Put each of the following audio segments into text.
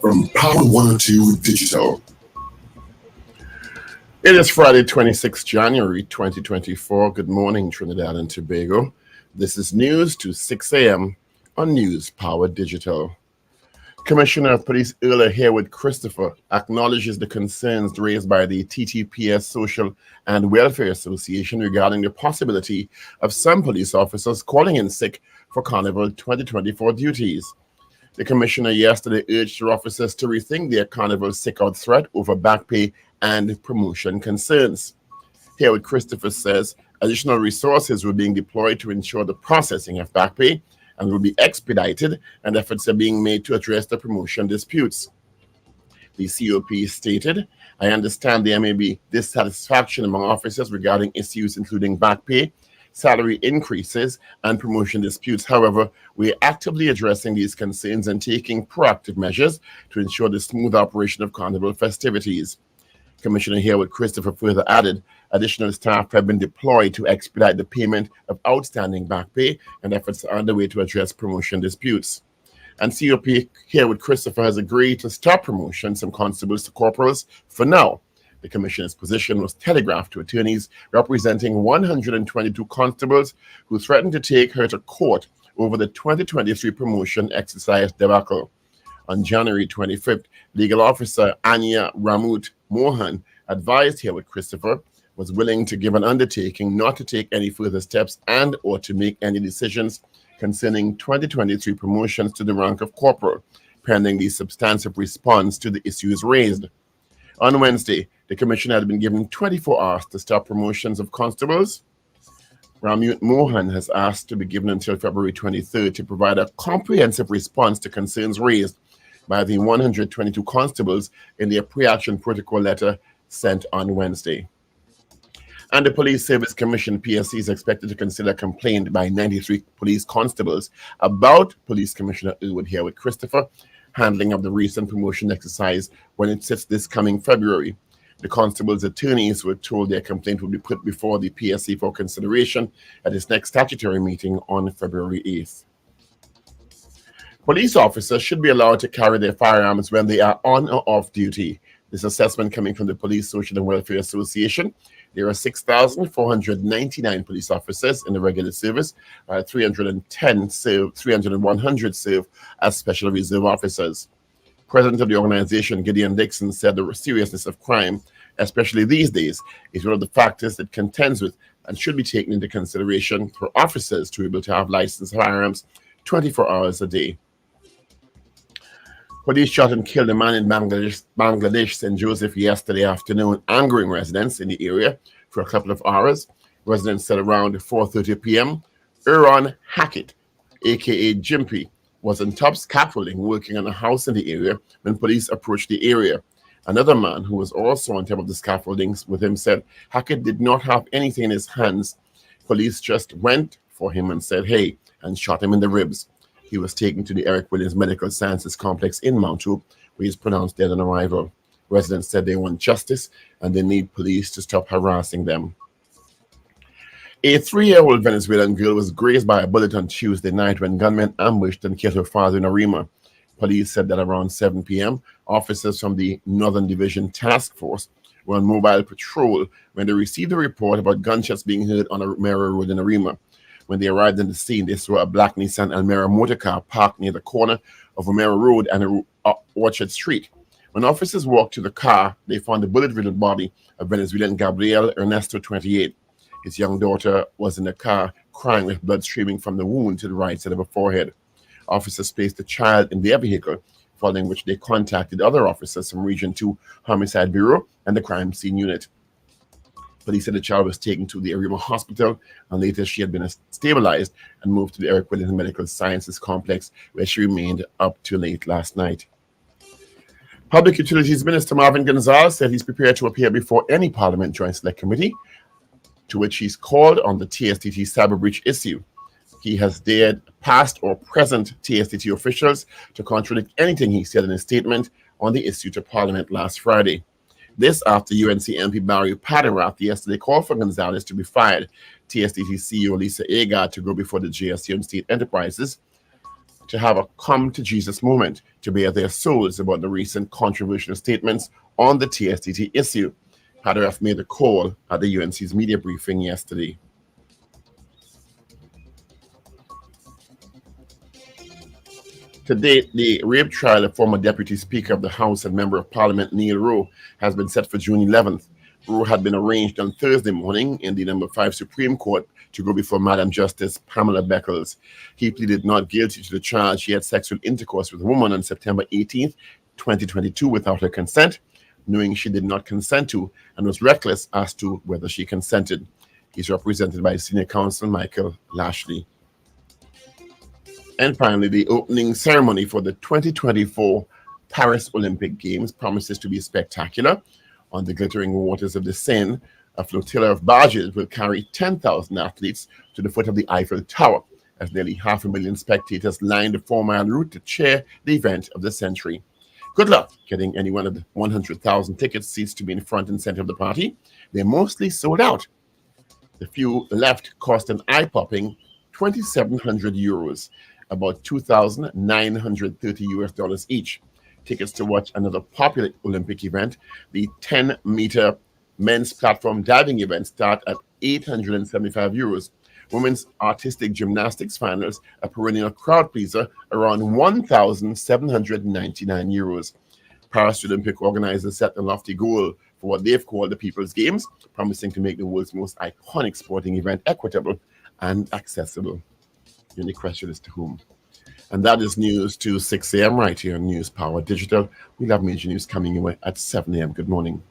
from Power 102 Digital. It is Friday, 26 January 2024. Good morning, Trinidad and Tobago. This is news to 6 a.m. on News Power Digital. Commissioner of Police Earl Haywood Christopher acknowledges the concerns raised by the TTPS Social and Welfare Association regarding the possibility of some police officers calling in sick for Carnival 2024 duties. The commissioner yesterday urged their officers to rethink their Carnival sick-out threat over back pay and promotion concerns. Haywood Christopher says additional resources were being deployed to ensure the processing of back pay and will be expedited, and efforts are being made to address the promotion disputes. The COP stated, "I understand there may be dissatisfaction among officers regarding issues including back pay, salary increases, and promotion disputes. However, we are actively addressing these concerns and taking proactive measures to ensure the smooth operation of Carnival festivities." Commissioner Haywood Christopher further added, additional staff have been deployed to expedite the payment of outstanding back pay, and efforts are underway to address promotion disputes. And COP Haywood Christopher has agreed to stop promotions from constables to corporals for now. The commissioner's position was telegraphed to attorneys representing 122 constables who threatened to take her to court over the 2023 promotion exercise debacle. On January 25th, legal officer Anya Ramut Mohan advised Haywood Christopher was willing to give an undertaking not to take any further steps and or to make any decisions concerning 2023 promotions to the rank of corporal, pending the substantive response to the issues raised. On Wednesday, the commissioner had been given 24 hours to stop promotions of constables. Ramut Mohan has asked to be given until February 23rd to provide a comprehensive response to concerns raised by the 122 constables in their pre-action protocol letter sent on Wednesday. And the Police Service Commission PSC is expected to consider a complaint by 93 police constables about Police Commissioner Elwood Haywood Christopher handling of the recent promotion exercise when it sits this coming February. The constables' attorneys were told their complaint would be put before the PSC for consideration at its next statutory meeting on February 8th. Police officers should be allowed to carry their firearms when they are on or off duty. This assessment coming from the Police Social and Welfare Association. There are 6,499 police officers in the regular service, 300 serve as special reserve officers. President of the organization, Gideon Dixon, said the seriousness of crime, especially these days, is one of the factors that contends with and should be taken into consideration for officers to be able to have licensed firearms 24 hours a day. Police shot and killed a man in Bangladesh, St. Joseph, yesterday afternoon, angering residents in the area for a couple of hours. Residents said around 4:30 p.m., Aaron Hackett, a.k.a. Jimpy, was on top scaffolding working on a house in the area when police approached the area. Another man who was also on top of the scaffoldings with him said Hackett did not have anything in his hands. Police just went for him and said, "Hey," and shot him in the ribs. He was taken to the Eric Williams Medical Sciences Complex in Mount Hope, where he is pronounced dead on arrival. Residents said they want justice and they need police to stop harassing them. A 3-year-old Venezuelan girl was grazed by a bullet on Tuesday night when gunmen ambushed and killed her father in Arima. Police said that around 7 p.m., officers from the Northern Division Task Force were on mobile patrol when they received a report about gunshots being heard on Almera Road in Arima. When they arrived on the scene, they saw a black Nissan Almera motor car parked near the corner of Almera Road and Orchard Street. When officers walked to the car, they found the bullet-riddled body of Venezuelan Gabriel Ernesto, 28. His young daughter was in the car, crying with blood streaming from the wound to the right side of her forehead. Officers placed the child in their vehicle, following which they contacted other officers from Region 2 Homicide Bureau and the Crime Scene Unit. Police said the child was taken to the Arima Hospital, and later she had been stabilized and moved to the Eric Williams Medical Sciences Complex, where she remained up to late last night. Public Utilities Minister Marvin Gonzalez said he's prepared to appear before any Parliament Joint Select Committee, to which he's called on the TSTT cyber breach issue. He has dared past or present TSTT officials to contradict anything he said in his statement on the issue to Parliament last Friday. This after UNC MP Barry Padarath yesterday called for Gonzalez to be fired. TSTT CEO Lisa Agard to go before the GSC on state enterprises to have a come to Jesus moment to bare their souls about the recent controversial statements on the TSTT issue. Padaref made a call at the UNC's media briefing yesterday. To date, the rape trial of former Deputy Speaker of the House and Member of Parliament Neil Rowe has been set for June 11th. Rowe had been arranged on Thursday morning in the No. 5 Supreme Court to go before Madam Justice Pamela Beckles. He pleaded not guilty to the charge he had sexual intercourse with a woman on September 18th, 2022 without her consent, knowing she did not consent to, and was reckless as to whether she consented. He's represented by Senior Counsel Michael Lashley. And finally, the opening ceremony for the 2024 Paris Olympic Games promises to be spectacular. On the glittering waters of the Seine, a flotilla of barges will carry 10,000 athletes to the foot of the Eiffel Tower, as nearly 500,000 spectators line the 4-mile route to cheer the event of the century. Good luck getting any one of the 100,000 ticket seats to be in front and center of the party. They're mostly sold out. The few left cost an eye-popping 2,700 euros, about $2,930 each. Tickets to watch another popular Olympic event, the 10-meter men's platform diving event, start at 875 euros. Women's artistic gymnastics finals, a perennial crowd pleaser, around 1,799 euros. Paris Olympic organizers set a lofty goal for what they've called the People's Games, promising to make the world's most iconic sporting event equitable and accessible. The only question is to whom. And that is news to 6 a.m. right here on News Power Digital. We'll have major news coming your way at 7 a.m. Good morning.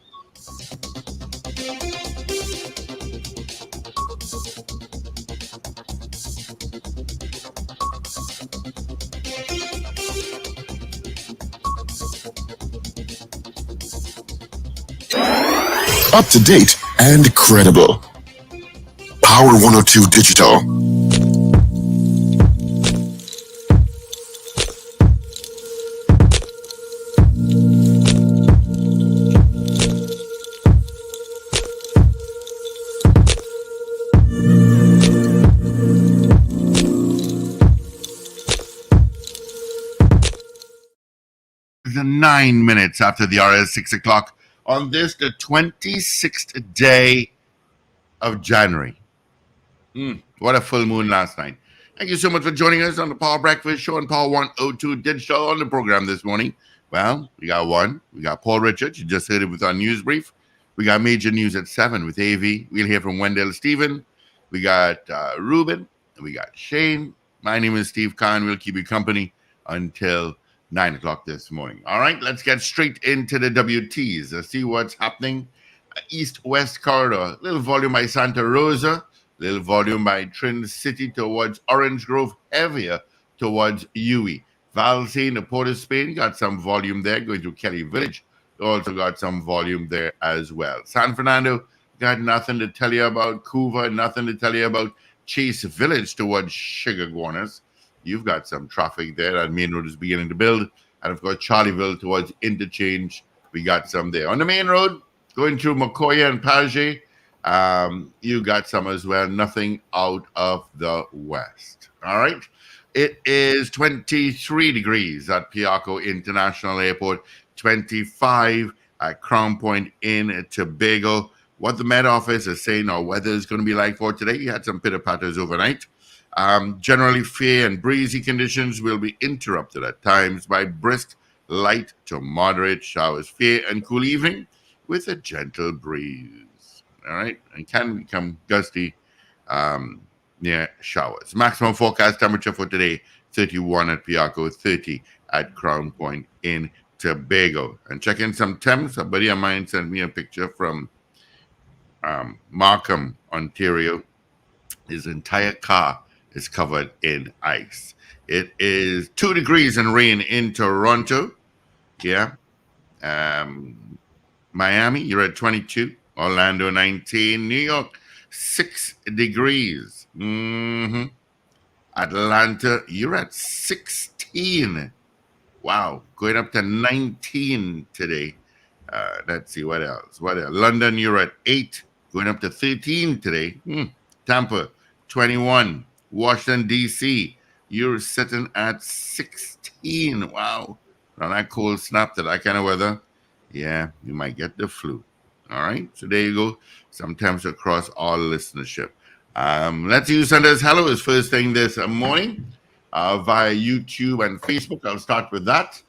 Up to date and credible. Power 102 Digital. The 9 minutes after the hour is 6 o'clock on this, the 26th day of January. What a full moon last night. Thank you so much for joining us on the Power Breakfast Show on Power 102 Digital on the program this morning. Well, we got Paul Richards. You just heard it with our news brief. We got major news at 7 with AV. We'll hear from Wendell Stephen. We got Ruben. And we got Shane. My name is Steve Khan. We'll keep you company until 9 o'clock this morning. All right, let's get straight into the WTs. Let's see what's happening. East-West corridor. Little volume by Santa Rosa. Little volume by Trin City towards Orange Grove. Heavier towards Uwe. Valsay, the Port of Spain, got some volume there going to Kelly Village. Also got some volume there as well. San Fernando, got nothing to tell you about. Couva, nothing to tell you about. Chase Village towards Sugar Guanas. You've got some traffic there. That main road is beginning to build. And, of course, Charlieville towards Interchange. We got some there. On the main road, going through Macoya and Page, you got some as well. Nothing out of the west. All right. It is 23 degrees at Piarco International Airport, 25 at Crown Point in Tobago. What the Met Office is saying our weather is going to be like for today. You had some pitter-patters overnight. Generally fair and breezy conditions will be interrupted at times by brisk, light to moderate showers. Fair and cool evening with a gentle breeze. All right. And can become gusty near showers. Maximum forecast temperature for today, 31 at Piarco, 30 at Crown Point in Tobago. And check in some temps. A buddy of mine sent me a picture from Markham, Ontario. His entire car is covered in ice. It is 2 degrees and rain in Toronto. Yeah. Miami, you're at 22. Orlando, 19. New York, 6 degrees. Atlanta, you're at 16. Wow. Going up to 19 today. Let's see what else. London, you're at 8. Going up to 13 today. Tampa, 21. Washington, D.C., You're sitting at 16. Wow. On that cold snap to that kind of weather, yeah, you might get the flu. All right. So there you go. Sometimes across all listenership. Let's use Sunday's hello is first thing this morning via YouTube and Facebook. I'll start with that.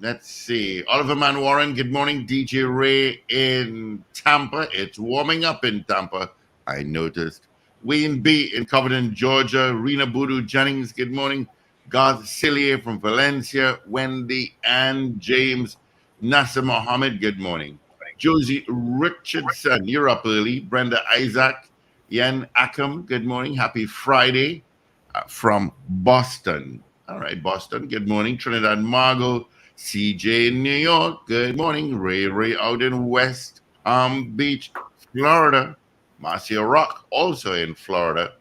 Let's see. Oliver Man Warren, good morning. DJ Ray in Tampa. It's warming up in Tampa, I noticed. Wayne B in Covington, Georgia. Rena Boodoo Jennings, good morning. Garth Cillier from Valencia. Wendy and James. Nasser Mohammed, good morning. Josie Richardson, you're up early. Brenda Isaac. Yen Akam, good morning. Happy Friday from Boston. All right, Boston, good morning. Trinidad Margot. CJ in New York, good morning. Ray out in West Palm Beach, Florida. Marcia Rock, also in Florida.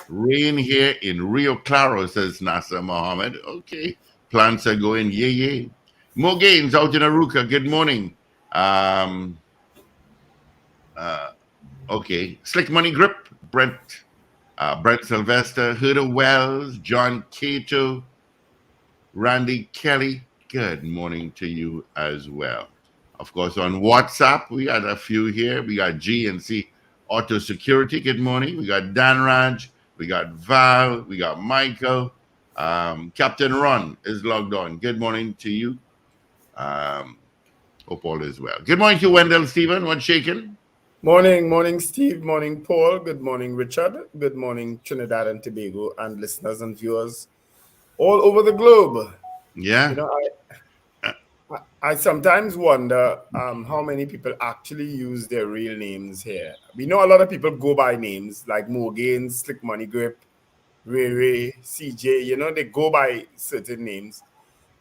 Rain here in Rio Claro, says Nasser Mohammed. Okay, plants are going yay. Mo Gaines out in Aruca, good morning. Okay, Slick Money Grip, Brent Sylvester, Huda Wells, John Cato, Randy Kelly, good morning to you as well. Of course, on WhatsApp, we got a few here. We got GNC Auto Security, good morning. We got Dan Raj, we got Val, we got Michael. Captain Ron is logged on. Good morning to you. Hope all is well. Good morning to Wendell, Stephen. What's shaking? Morning, Steve. Morning, Paul. Good morning, Richard. Good morning, Trinidad and Tobago, and listeners and viewers all over the globe. Yeah. You know, I sometimes wonder how many people actually use their real names here. We know a lot of people go by names like Mo Gaines, Slick Money Grip, Ray, CJ. You know, they go by certain names.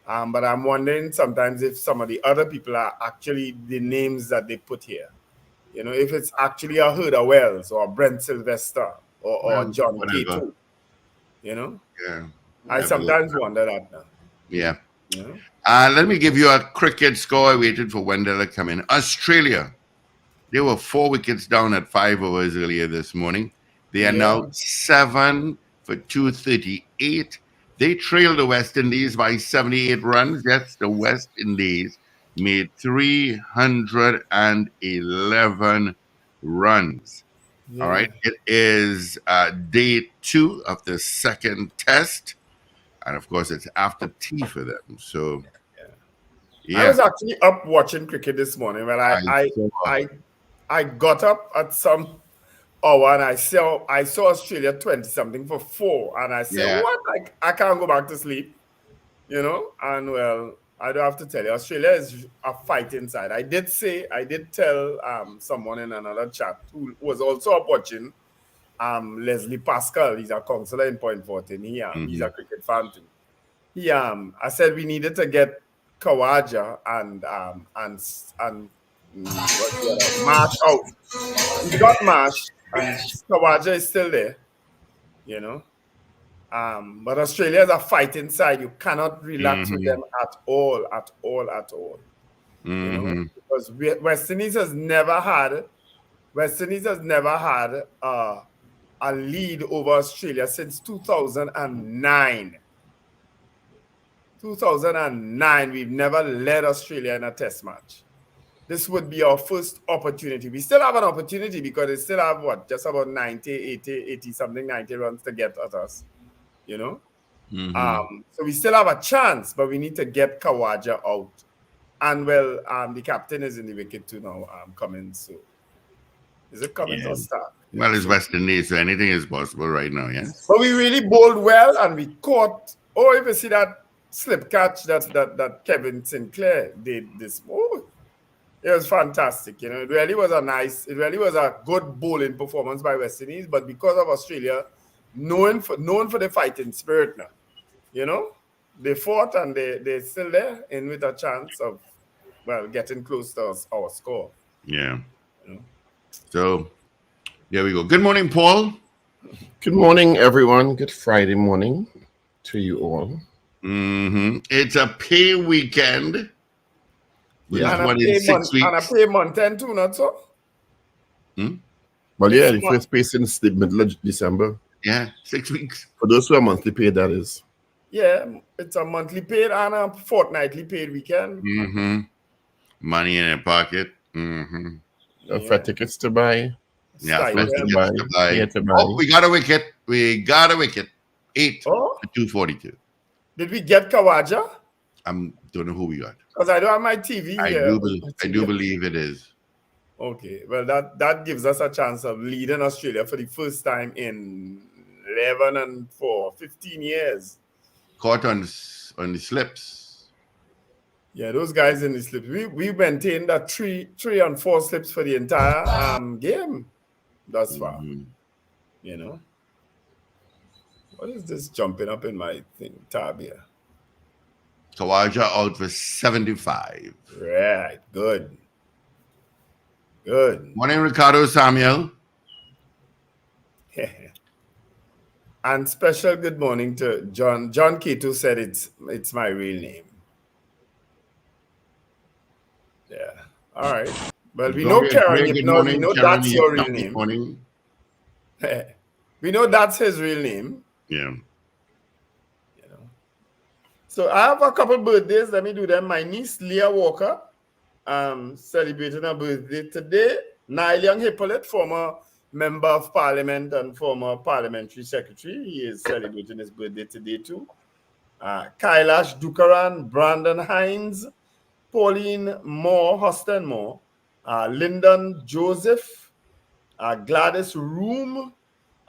But I'm wondering sometimes if some of the other people are actually the names that they put here. You know, if it's actually a Huda Wells or Brent Sylvester or John Cato, you know? Yeah. I sometimes wonder that now. Yeah. You know? Let me give you a cricket score. I waited for Wendell to come in. Australia, they were 4 wickets down at 5 overs earlier this morning. They are now 7 for 238. They trailed the West Indies by 78 runs. Yes, the West Indies made 311 runs. Yeah. All right. It is day 2 of the second test. And of course, it's after tea for them. So, yeah. I was actually up watching cricket this morning. When I got up at some hour and I saw Australia 20-something for 4. And I said, what? I can't go back to sleep. You know? And well, I don't have to tell you, Australia is a fighting side. I did tell someone in another chat who was also up watching, Leslie Pascal. He's a counselor in Point 14. He's a cricket fan too. I said we needed to get Khawaja and Marsh out. We got Marsh and Khawaja is still there, you know. But Australia is a fighting side. You cannot relax with them at all. You know, because West Indies has never had a lead over Australia since 2009. 2009, we've never led Australia in a test match. This would be our first opportunity. We still have an opportunity because they still have just about 90 runs to get at us, you know? So we still have a chance, but we need to get Khawaja out. And well, the captain is in the wicket too now, Cummins. So is it Cummins or Stark? Well, it's West Indies, so anything is possible right now, yes. But we really bowled well and we caught. Oh, if you see that slip catch that Kevin Sinclair did this. Oh, it was fantastic. You know, it really was a good bowling performance by West Indies, but because of Australia, known for the fighting spirit now, you know, they fought and they're still there and with a chance of, well, getting close to our score. Yeah. You know? So, there we go. Good morning, Paul. Good morning, everyone. Good Friday morning to you all. It's a pay weekend. Yeah, and a pay month end too, not so? Well, yeah, the first pay since the middle of December. Yeah, 6 weeks. For those who are monthly paid, that is. Yeah, it's a monthly paid and a fortnightly paid weekend. Mm-hmm. Money in your pocket. Mm-hmm. For tickets to buy. Yeah, Stipend. tickets to buy. Yeah, to buy. Oh, we got a wicket. 8 Oh, to 242. did we get Kawaja? I don't know who we got. Because I don't have my TV I here. do believe it is. Okay, well, that gives us a chance of leading Australia for the first time in 15 years. Caught on the slips. Yeah, those guys in the slips. We maintained that 3 and 4 slips for the entire game thus far. You know, what is this jumping up in my tab here? Kawaja out for 75. Right, good. Morning, Ricardo Samuel. And special good morning to John. John Cato said it's my real name. Yeah. All right. Well, we know Karen. We know that's your real name. Morning. We know that's his real name. Yeah. You know. So I have a couple birthdays. Let me do them. My niece Leah Walker, celebrating her birthday today. Niall Young Hippolyte, former member of parliament and former parliamentary secretary. He is celebrating his birthday today too. Kailash Dukaran, Brandon Hines, Pauline Moore, Huston Moore, Lyndon Joseph, Gladys Room,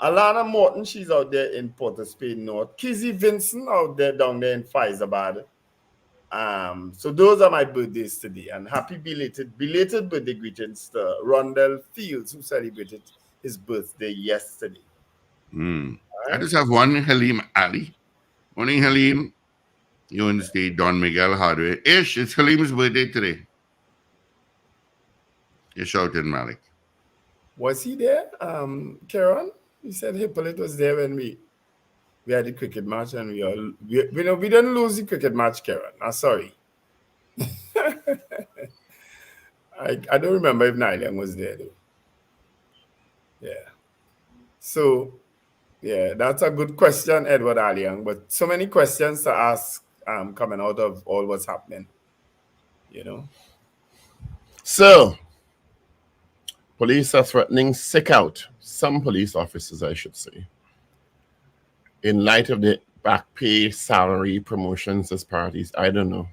Alana Morton, she's out there in Port of Spain North, Kizzy Vincent out there down there in Faizabad. So those are my birthdays today, and happy belated birthday greetings to Wendell Fields, who celebrated his birthday yesterday. Right. I just have one, Halim Ali. Morning, Halim. You in the state, Don Miguel Hardway. Ish, it's Halim's birthday today. Ish out in Malik. Was he there, Karen? He said Hippolyte was there when we had the cricket match, and we didn't lose the cricket match, Karen. I'm sorry. I don't remember if Niall Young was there though. Yeah. So yeah, that's a good question, Edward Aliang. But so many questions to ask coming out of all what's happening. You know. So police are threatening sick out some police officers, I should say, in light of the back pay, salary, promotions as parties. I don't know.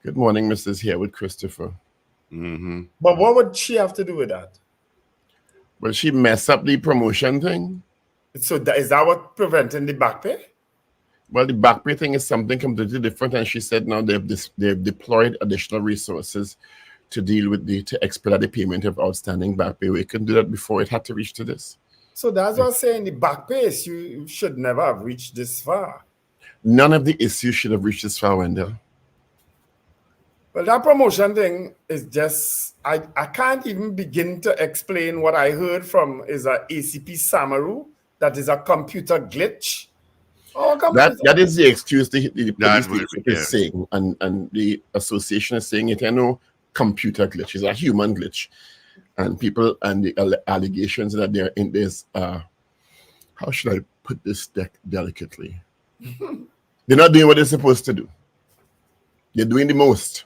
Good morning, Mrs. Herwood Christopher. But what would she have to do with that? Will she mess up the promotion thing? So is that what preventing the back pay? Well, the back pay thing is something completely different, and she said now they've deployed additional resources to deal with to expedite the payment of outstanding back pay. We couldn't do that before it had to reach to this. So that's what I'm saying. The back pay issue should never have reached this far. None of the issues should have reached this far, Wendell. Well, that promotion thing is just, I can't even begin to explain what I heard from is a ACP Samaru, that is a computer glitch. That is the excuse the police is saying, and the association is saying it. I know computer glitch is a human glitch, and people and the allegations that there's how should I put this delicately? They're not doing what they're supposed to do. They're doing the most.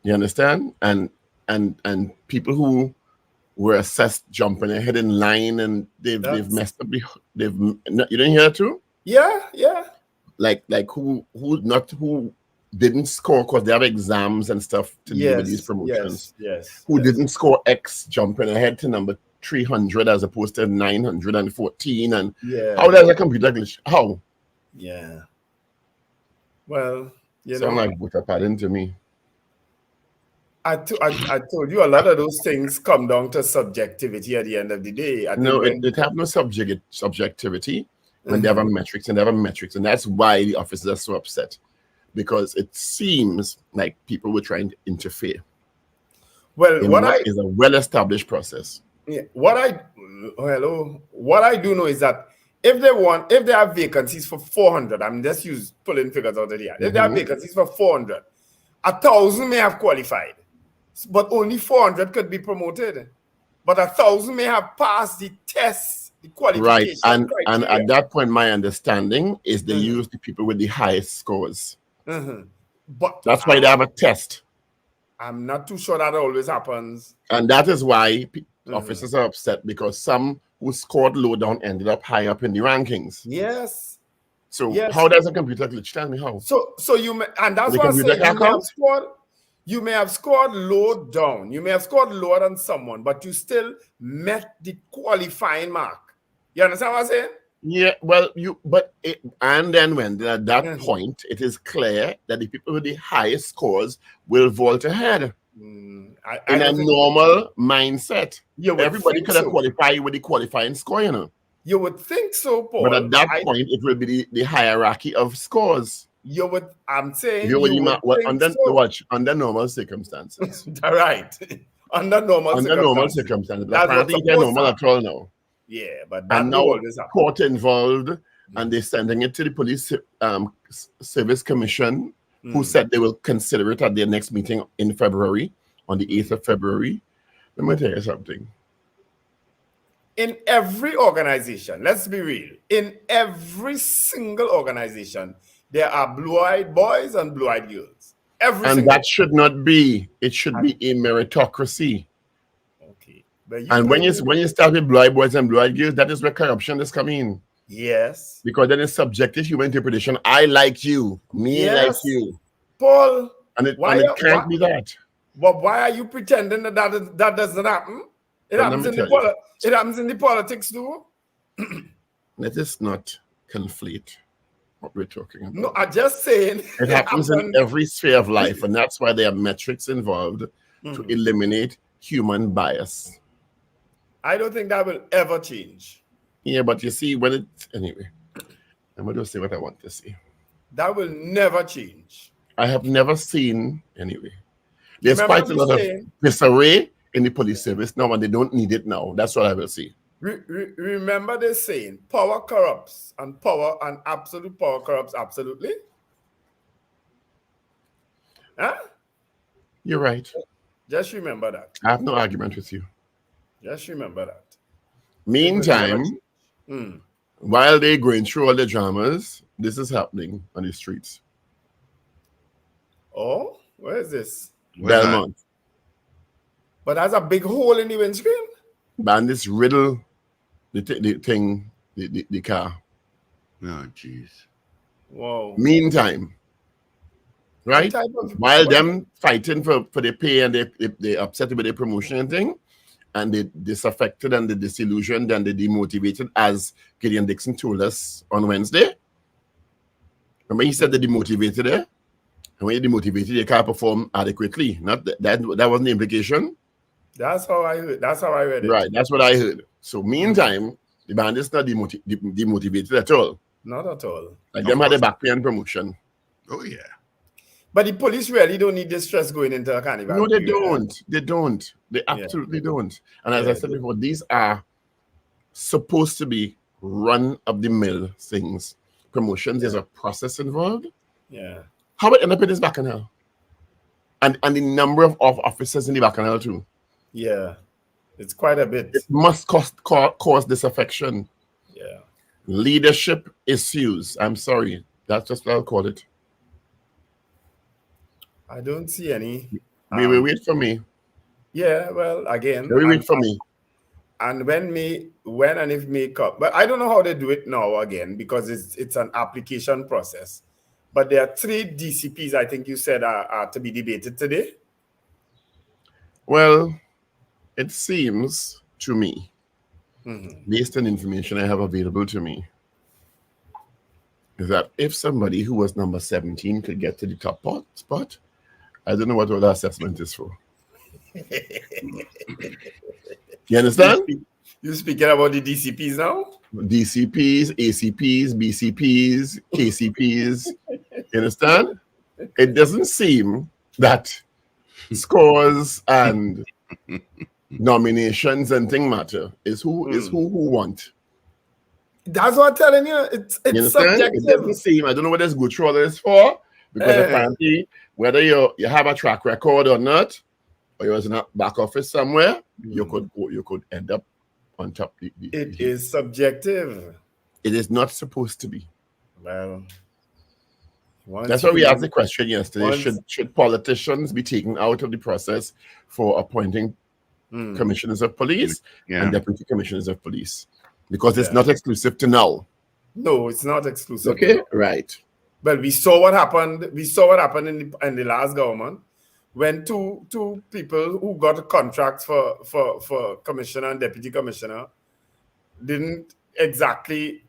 You understand? And people who were assessed jumping ahead in line, and they've messed up. You didn't hear that too? Yeah. Like who didn't score because they have exams and stuff to do with these promotions. Yes. Who didn't score X jumping ahead to number 300 as opposed to 914, and how does a computer glitch? How? Yeah. Well, I'm like, what a pattern to me. I told you a lot of those things come down to subjectivity at the end of the day. It have no subjectivity when they have a metrics, and that's why the officers are so upset, because it seems like people were trying to interfere. Well, what is a well-established process. Yeah, what I do know is that if they have vacancies for 400, I'm just pulling figures out of the air. If they have vacancies for 400, 1,000 may have qualified, but only 400 could be promoted. But 1,000 may have passed the test the qualification and criteria. at that point, my understanding is they use the people with the highest scores. But that's why they have a test. I'm not too sure that always happens. And that is why officers are upset, because some who scored low down ended up high up in the rankings. Yes. So how does a computer glitch? Tell me how. So you may, and that's the what I'm computer saying. You may have scored low down. You may have scored lower than someone, but you still met the qualifying mark. You understand what I'm saying? Yeah, well, and then when at that point, it is clear that the people with the highest scores will vault ahead. In a normal mindset. Everybody could have qualified with the qualifying score, you know. You would think so, Paul. But at that point, it will be the hierarchy of scores. I'm saying under normal circumstances. Right. Under normal circumstances. But apparently they're normal at all now. Yeah, but that now court involved, and they're sending it to the Police Service Commission, who said they will consider it at their next meeting in February, on the 8th of February. Let me tell you something. In every organization, let's be real, in every single organization, there are blue-eyed boys and blue-eyed girls. That should not be. It should be a meritocracy. Okay. And when you start with blue-eyed boys and blue-eyed girls, that is where corruption is coming in. Yes. Because then it's subjective human interpretation. I like you. Me like you. Paul. And it can't be that. But why are you pretending that doesn't happen? It happens in the politics too. Let us not conflate what we're talking about. No, I'm just saying. It happens in every sphere of life, and that's why there are metrics involved to eliminate human bias. I don't think that will ever change. Yeah, but you see, anyway, I'm going to say what I want to say. That will never change. I have never seen, anyway. There's quite a lot of disarray in the police service now, and they don't need it now. That's what I will say. Remember the saying, power corrupts, and absolute power corrupts absolutely? Huh? You're right. Just remember that. I have no argument with you. Just remember that. Meantime, while they're going through all the dramas, this is happening on the streets. Oh, where is this? Belmont. But there's a big hole in the windscreen. Bandits riddle the car. Oh, jeez. Whoa. Meantime, right? While them fighting for the pay, and they upset with the promotion and thing, and they disaffected and they disillusioned and they demotivated, as Gideon Dixon told us on Wednesday. Remember, he said they demotivated her. And when you demotivated, you can't perform adequately. Not that wasn't the implication. That's how I heard. That's how I read it. Right, that's what I heard. So meantime, the band is not demotivated at all. Not at all. Like them had a back pay and promotion. Oh yeah. But the police really don't need this stress going into a carnival. No, they don't. They don't. They absolutely don't. And as I said before, these are supposed to be run-of-the-mill things. Promotions, there's a process involved. Yeah. How about end up in this bacchanal? And the number of officers in the bacchanal too. Yeah. It's quite a bit. It must cause disaffection. Yeah. Leadership issues. I'm sorry. That's just what I'll call it. I don't see any. Wait for me. Yeah, well, again. Wait for me. And when and if may come. But I don't know how they do it now again, because it's an application process. But there are 3 DCPs, I think you said, are to be debated today. Well, it seems to me, based on information I have available to me, is that if somebody who was number 17 could get to the top spot, I don't know what the assessment is for. You understand? You're speaking about the DCPs now? DCPs, ACPs, BCPs, KCPs. You understand? It doesn't seem that scores and nominations and things matter. Is who want. That's what I'm telling you. It's subjective. It doesn't seem. I don't know what this good troller is for, because apparently, whether you have a track record or not, or you're in a back office somewhere, you could end up on top. It is subjective. It is not supposed to be. Well, that's why we asked the question yesterday: should politicians be taken out of the process for appointing commissioners of police and deputy commissioners of police? Because it's not exclusive to now. No, it's not exclusive. Okay, right. Well, we saw what happened. We saw what happened in the last government when two people who got contracts for commissioner and deputy commissioner didn't exactly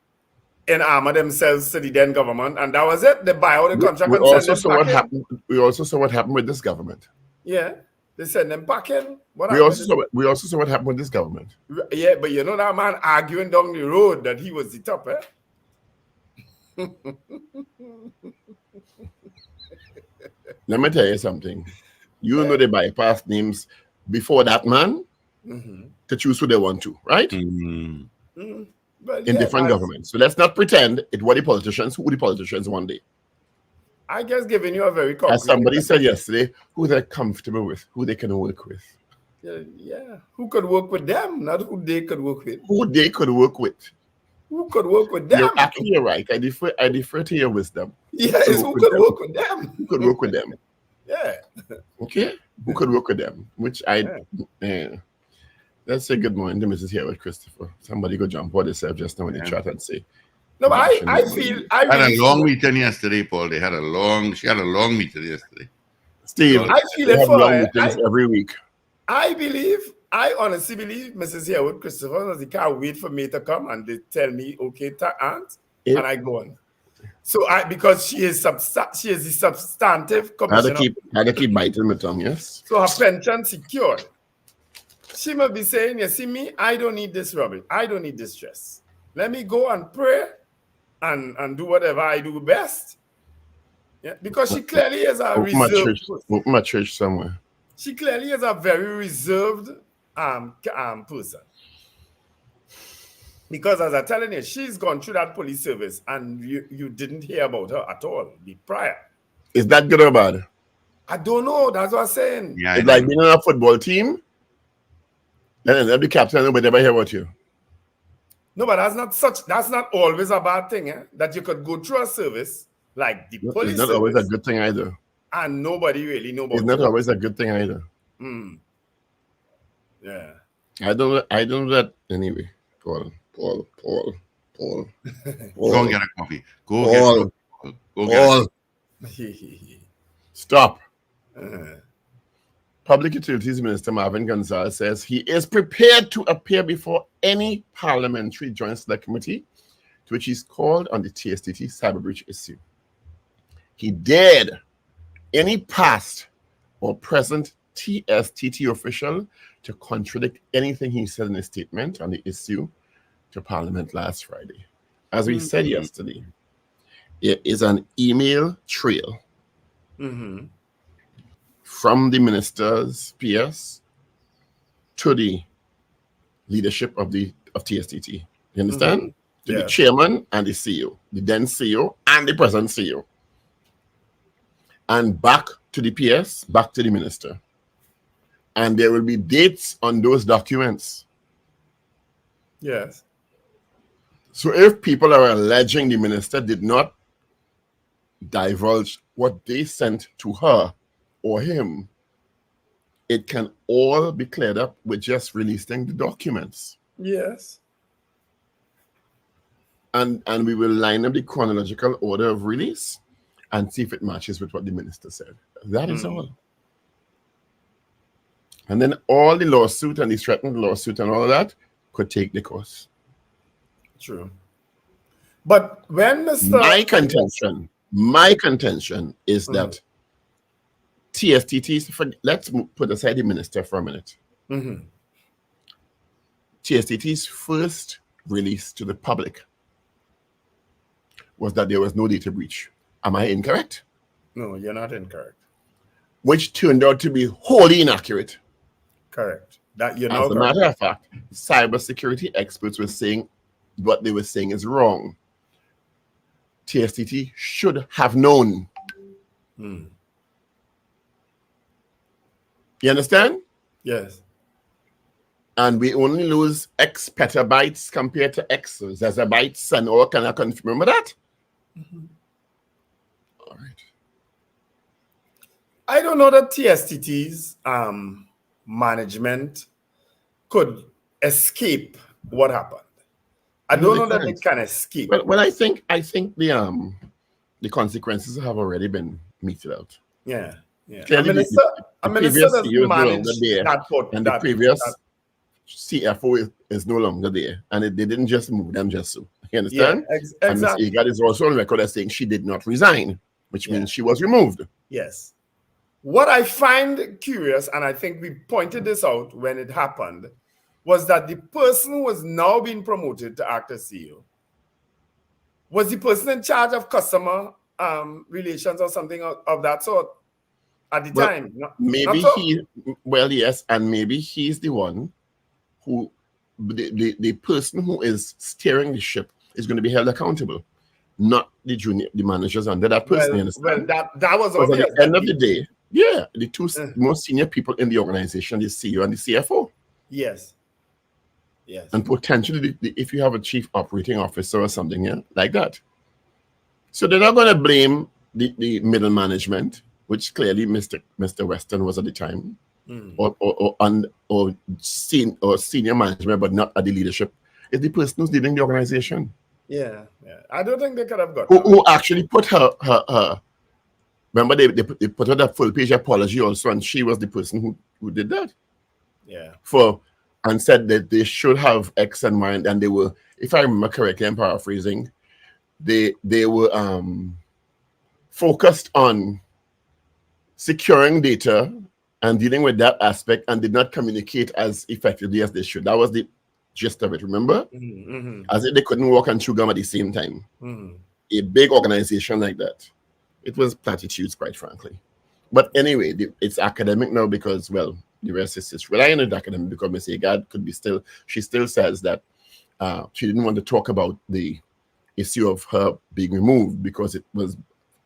enarmor themselves to the then government, and that was it. They buy out the contract. We also saw what happened. We also saw what happened with this government. Yeah, they sent them back in. We also saw what happened with this government. Yeah, but you know that man arguing down the road that he was the top, eh? Let me tell you something. You know they bypass names before that man to choose who they want to, right? But in different governments. So let's not pretend it were the politicians who the politicians one day. I guess giving you a very concrete, as somebody said yesterday, who they're comfortable with, who they can work with. Yeah. Who could work with them, not who they could work with. Who they could work with. Who could work with them? You're actually right. I defer to your wisdom. Yes, who could work with them? Who could work with them? Yeah. Okay. Who could work with them? Which let's say good morning to Mrs. Here with Christopher. Somebody go jump on themselves just now in the chat and say. No, but I feel I had a long meeting yesterday, Paul. She had a long meeting yesterday. Steve, I feel it for long meetings every week. I honestly believe Mrs. Here with Christopher, they can't wait for me to come and they tell me, okay, aunt, and I go on. So because she is the substantive commissioner. I had to keep biting my tongue, yes. So her pension secured. She must be saying, you see me, I don't need this rubbish. I don't need this stress. Let me go and pray and do whatever I do best. Yeah, because she clearly is a reserved person. My church somewhere. She clearly is a very reserved person. Because as I'm telling you, she's gone through that police service and you didn't hear about her at all prior. Is that good or bad? I don't know. That's what I'm saying. Yeah, it's like being on a football team. And then the captain, nobody ever hear about you. No, but that's not always a bad thing, eh? That you could go through a service like the police. It's not always a good thing either. And nobody really knows about it's not always a good thing either. Yeah. I don't know that anyway. Paul. Go and get a coffee. Go get Stop. Public Utilities Minister Marvin Gonzalez says he is prepared to appear before any parliamentary joint select committee to which he's called on the TSTT cyber breach issue. He dared any past or present TSTT official to contradict anything he said in his statement on the issue to Parliament last Friday. As we said yesterday, it is an email trail from the minister's PS to the leadership of TSTT. You understand? To the chairman and the CEO, the then CEO and the present CEO. And back to the PS, back to the minister. And there will be dates on those documents. Yes. So if people are alleging the minister did not divulge what they sent to her or him, it can all be cleared up with just releasing the documents. Yes. And we will line up the chronological order of release and see if it matches with what the minister said. That is all. And then all the lawsuit and the threatened lawsuit and all of that could take the course. True. But when my contention is that TSTT's, let's put aside the minister for a minute. TSTT's first release to the public was that there was no data breach. Am I incorrect? No, you're not incorrect. Which turned out to be wholly inaccurate. Correct. As a matter of fact, cybersecurity experts were saying what they were saying is wrong. TSTT should have known. You understand? Yes. and we only lose X petabytes compared to X zettabytes and all kind of confirm. Remember that? Mm-hmm. All right. I don't know that TSTT's management could escape what happened. I don't know that they can escape. Well, I think the consequences have already been meted out. Yeah, yeah. Clearly, the previous CEO is no longer there, and the previous CFO is no longer there, and they didn't just move them just so. You understand? Yeah, exactly. And Ms. Egad is also on record as saying she did not resign, which means she was removed. Yes. What I find curious, and I think we pointed this out when it happened, was that the person who was now being promoted to act as CEO was the person in charge of customer relations or something of that sort at the time. Yes, and maybe he's the one who, the person who is steering the ship is going to be held accountable, not the managers under that person. Well, that was obvious. At the end of the day, the two most senior people in the organization, the CEO and the CFO. Yes. Yes. And potentially, if you have a chief operating officer or something, like that. So they're not going to blame the middle management, which clearly Mr. Weston was at the time, or senior management, but not at the leadership. It's the person who's leading the organization. Yeah. I don't think they could have got who actually put her. Remember, they put her that full page apology also, and she was the person who did that. Yeah. And said that they should have X and Y, and they were, if I remember correctly, I'm paraphrasing, they were focused on securing data and dealing with that aspect, and did not communicate as effectively as they should. That was the gist of it, remember? Mm-hmm. As if they couldn't walk and chew gum at the same time. Mm-hmm. A big organization like that. It was platitudes, quite frankly. But anyway, it's academic now because, well, the rest is history. Well, I know the academic because Ms. Egad she still says that she didn't want to talk about the issue of her being removed because it was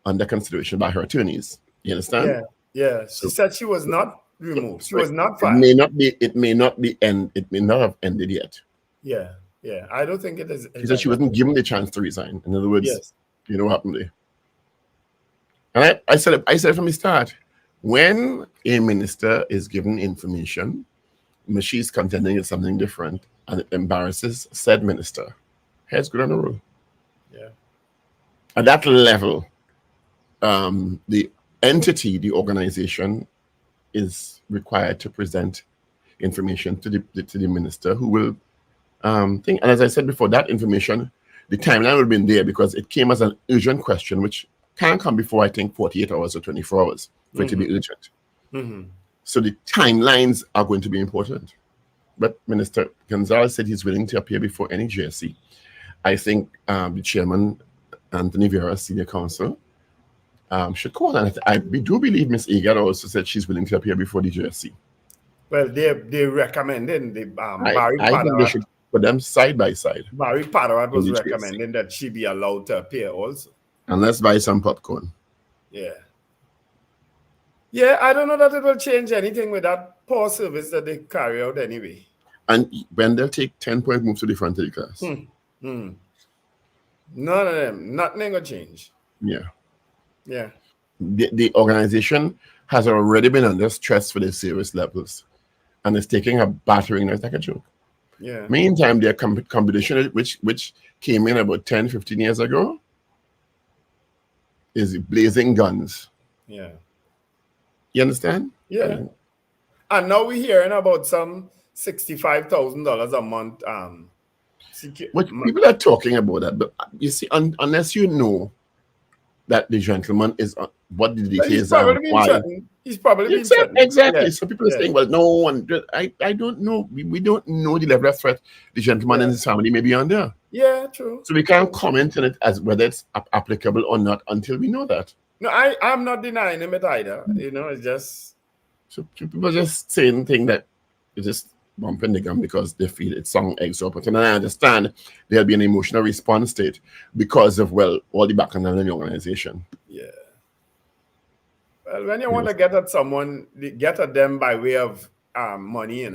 under consideration by her attorneys. You understand? Yeah. She said she was not removed. She was not fired. It may not have ended yet. Yeah. I don't think it is. She said she wasn't given the chance to resign. In other words, you know what happened there. And I said it from the start. When a minister is given information, she's contending with something different, and it embarrasses said minister, heads good on the roll. Yeah. At that level, the entity, the organization, is required to present information to the minister, who will think. And as I said before, that information, the timeline would have been there because it came as an urgent question, which can't come before, I think, 48 hours or 24 hours for it to be urgent. Mm-hmm. So the timelines are going to be important. But Minister Gonzalez said he's willing to appear before any GSC. I think the chairman, Anthony Vera, senior counsel, should call. And we do believe Ms. Egad also said she's willing to appear before the GSC. Well, they recommended Barry I think they should put them side by side. Barry Padawat was recommending that she be allowed to appear also. And let's buy some popcorn. Yeah, I don't know that it will change anything with that poor service that they carry out anyway. And Wendell take 10-point move to the front of the class. None of them. Nothing will change. Yeah. The organization has already been under stress for the service levels, and it's taking a battering like a joke. Yeah. Meantime, their competition, which came in about 10, 15 years ago, is blazing guns. Yeah. You understand? Yeah. And now we're hearing about some $65,000 a month. People are talking about that, but you see, unless you know that the gentleman is what the details are, why he's probably been threatened. Exactly. Yeah. So people are saying, well, no one. I don't know. We don't know the level of threat the gentleman and his family may be under. Yeah, true. So we can't comment on it as whether it's applicable or not until we know that. No, I'm not denying him it either. It's just... So people are just saying things that you just bumping the gum because they feel it's song exorbitant. And I understand there'll be an emotional response to it because of, well, all the background in the organization. Yeah. Well, when you want to get at someone, get at them by way of money,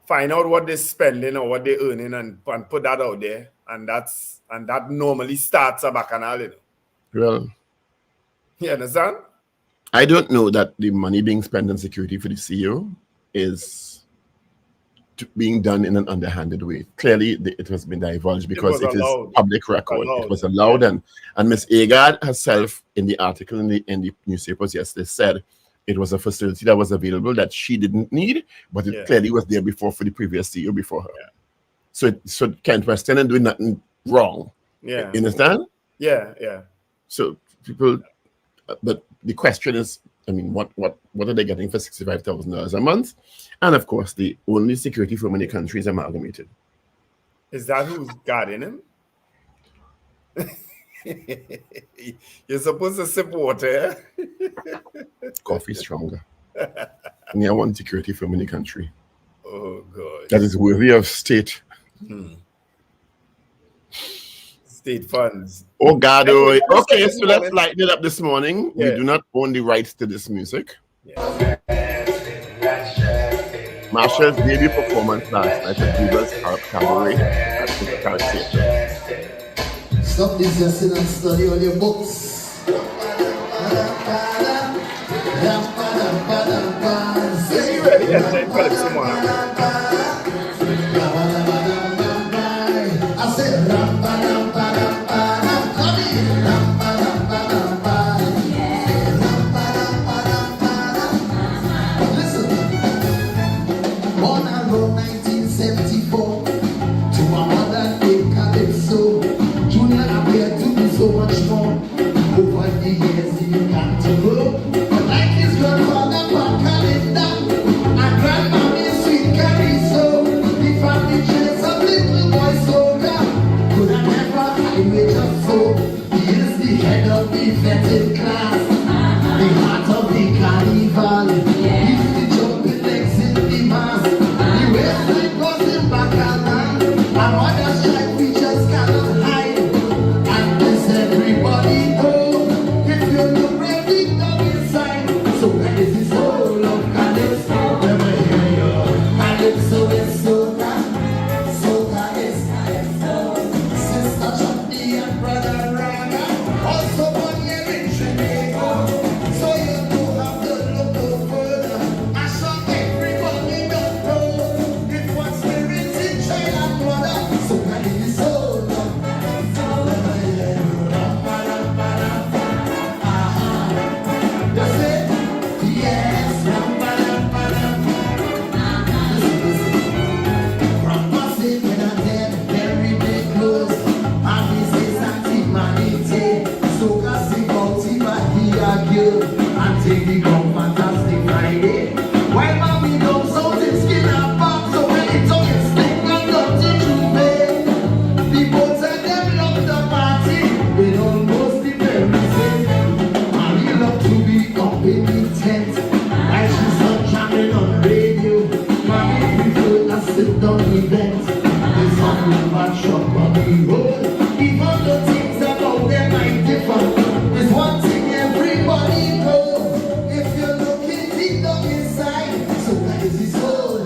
find out what they're spending or what they're earning and put that out there. And that normally starts a bacchanal, you know. Well, you understand? I don't know that the money being spent on security for the CEO is being done in an underhanded way. Clearly, it has been divulged because it is public record. It was allowed, and Ms. Agard herself in the article in the newspapers yesterday said it was a facility that was available that she didn't need, but it clearly was there before for the previous CEO before her. Yeah. So Kent Weston and doing nothing wrong. Yeah. You understand? Yeah, yeah. So people, but the question is, I mean, what are they getting for $65,000 a month? And of course, the only security firm in the country is Amalgamated. Is that who's guarding him? You're supposed to sip water. Coffee stronger. And yeah, one security firm in the country. Oh God. That is worthy of state. State funds. Oh God. Okay, so let's lighten it up this morning. Yeah. We do not own the rights to this music. Yeah. Marshall's debut performance last night at Divas Cabaret at the Theater. Stop this lesson and study all your books. I said, so much more over the years you got to grow. But like his grandfather for calendar and grandmommy sweet carry so the family trace of little boy soldier could have never highway just so. He is the head of the vetted class, the heart of the carnival. He's the jumping legs in the mass, the waistline goes in back and mother's child we just cannot hide. Everybody know if you look ready down inside. So that is the soul of Calypso. Never hear you. Calypso is soca. Soca is Calypso. Sister Chutney and brother Raga also born here in Trinidad. So you do have to look no further. I saw everybody don't know if what spirit in child and brother. So that is the soul of Calypso. Never hear you. And take the come fantastic Friday. While mommy comes out in skin and pop, so when it's on your stick and dirty juve, the boats and them love the party with almost the very same. Mommy love to be up in the tent while she's not jamming on radio. Mommy prefer a sit down event. There's something about shop on the road. Even the things about them might differ. There's one thing everybody knows. If you're looking deep down inside, so that is his soul.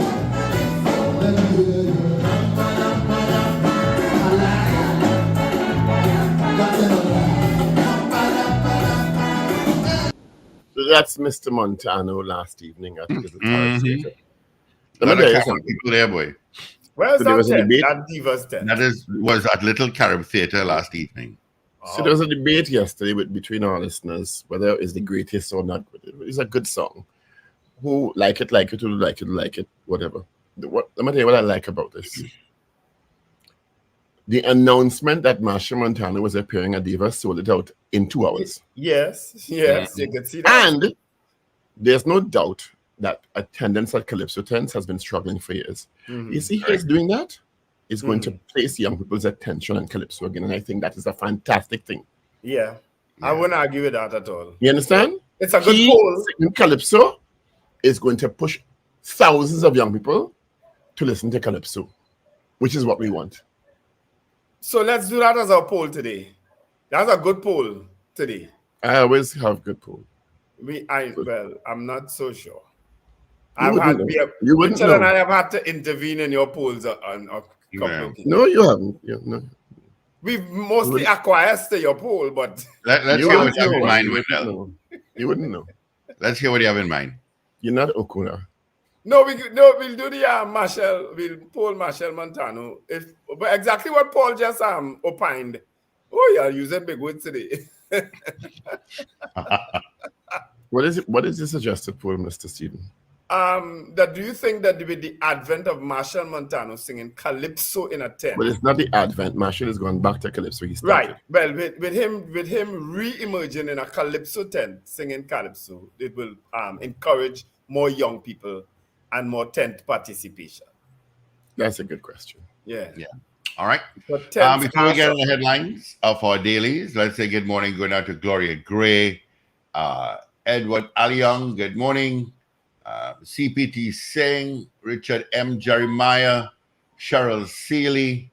So that's Mr. Montano last evening at the Theater. People there, boy. Where's so there was a debate. That Divas tent? Was at Little Carib Theater last evening. So there was a debate yesterday between our listeners whether it's the greatest or not. It's a good song. Who like it, who like it, whatever. Let me tell you what I like about this. The announcement that Marsha Montano was appearing at Divas sold it out in 2 hours. Yes, you can see that. And there's no doubt that attendance at Calypso tents has been struggling for years. You see, he's doing that. Is going to place young people's attention on Calypso again, and I think that is a fantastic thing. Yeah. I wouldn't argue with that at all. You understand? It's a good poll. Calypso is going to push thousands of young people to listen to Calypso, which is what we want. So let's do that as our poll today. That's a good poll today. I always have good poll. Well, I'm not so sure. You wouldn't know. You wouldn't Richard know. and I have had to intervene in your polls on a couple of No, you haven't. No. We've mostly acquiesced to your poll, but Let's hear what you have in mind, Wendell. You wouldn't know. Let's hear what you have in mind. You're not Okuna. we'll do the Marshall. We'll poll Marshall Montano. But exactly what Paul just opined. Oh, you're using big words today. What is the suggested poll, Mr. Stephen? Do you think that with the advent of Marshall Montano singing Calypso in a tent? But it's not the advent. Marshall is going back to Calypso. He started. Right. Well, with him re-emerging in a Calypso tent singing Calypso, it will encourage more young people and more tent participation. That's a good question. Yeah. All right. But Before we get on the headlines of our dailies, let's say good morning going out to Gloria Gray, Edward Aliong, good morning. CPT Singh, Richard M. Jeremiah, Cheryl Seeley,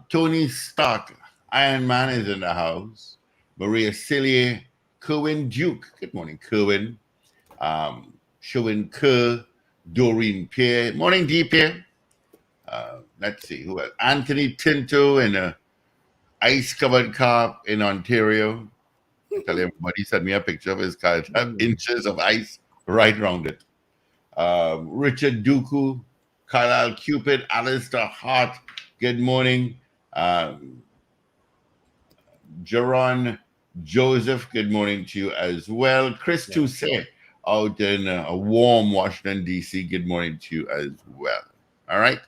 Tony Stark, Iron Man is in the house, Maria Cillier, Kerwin Duke, good morning, Kerwin, Shuin Kerr, Doreen Pierre, morning, D. Pierre. Let's see who else. Anthony Tinto in a ice-covered car in Ontario. I tell you, everybody sent me a picture of his car. It had inches of ice right around it. Richard Duku, Carlisle Cupid, Alistair Hart, good morning. Jaron Joseph, good morning to you as well. Chris Toussaint out in a warm Washington, D.C., good morning to you as well. All right.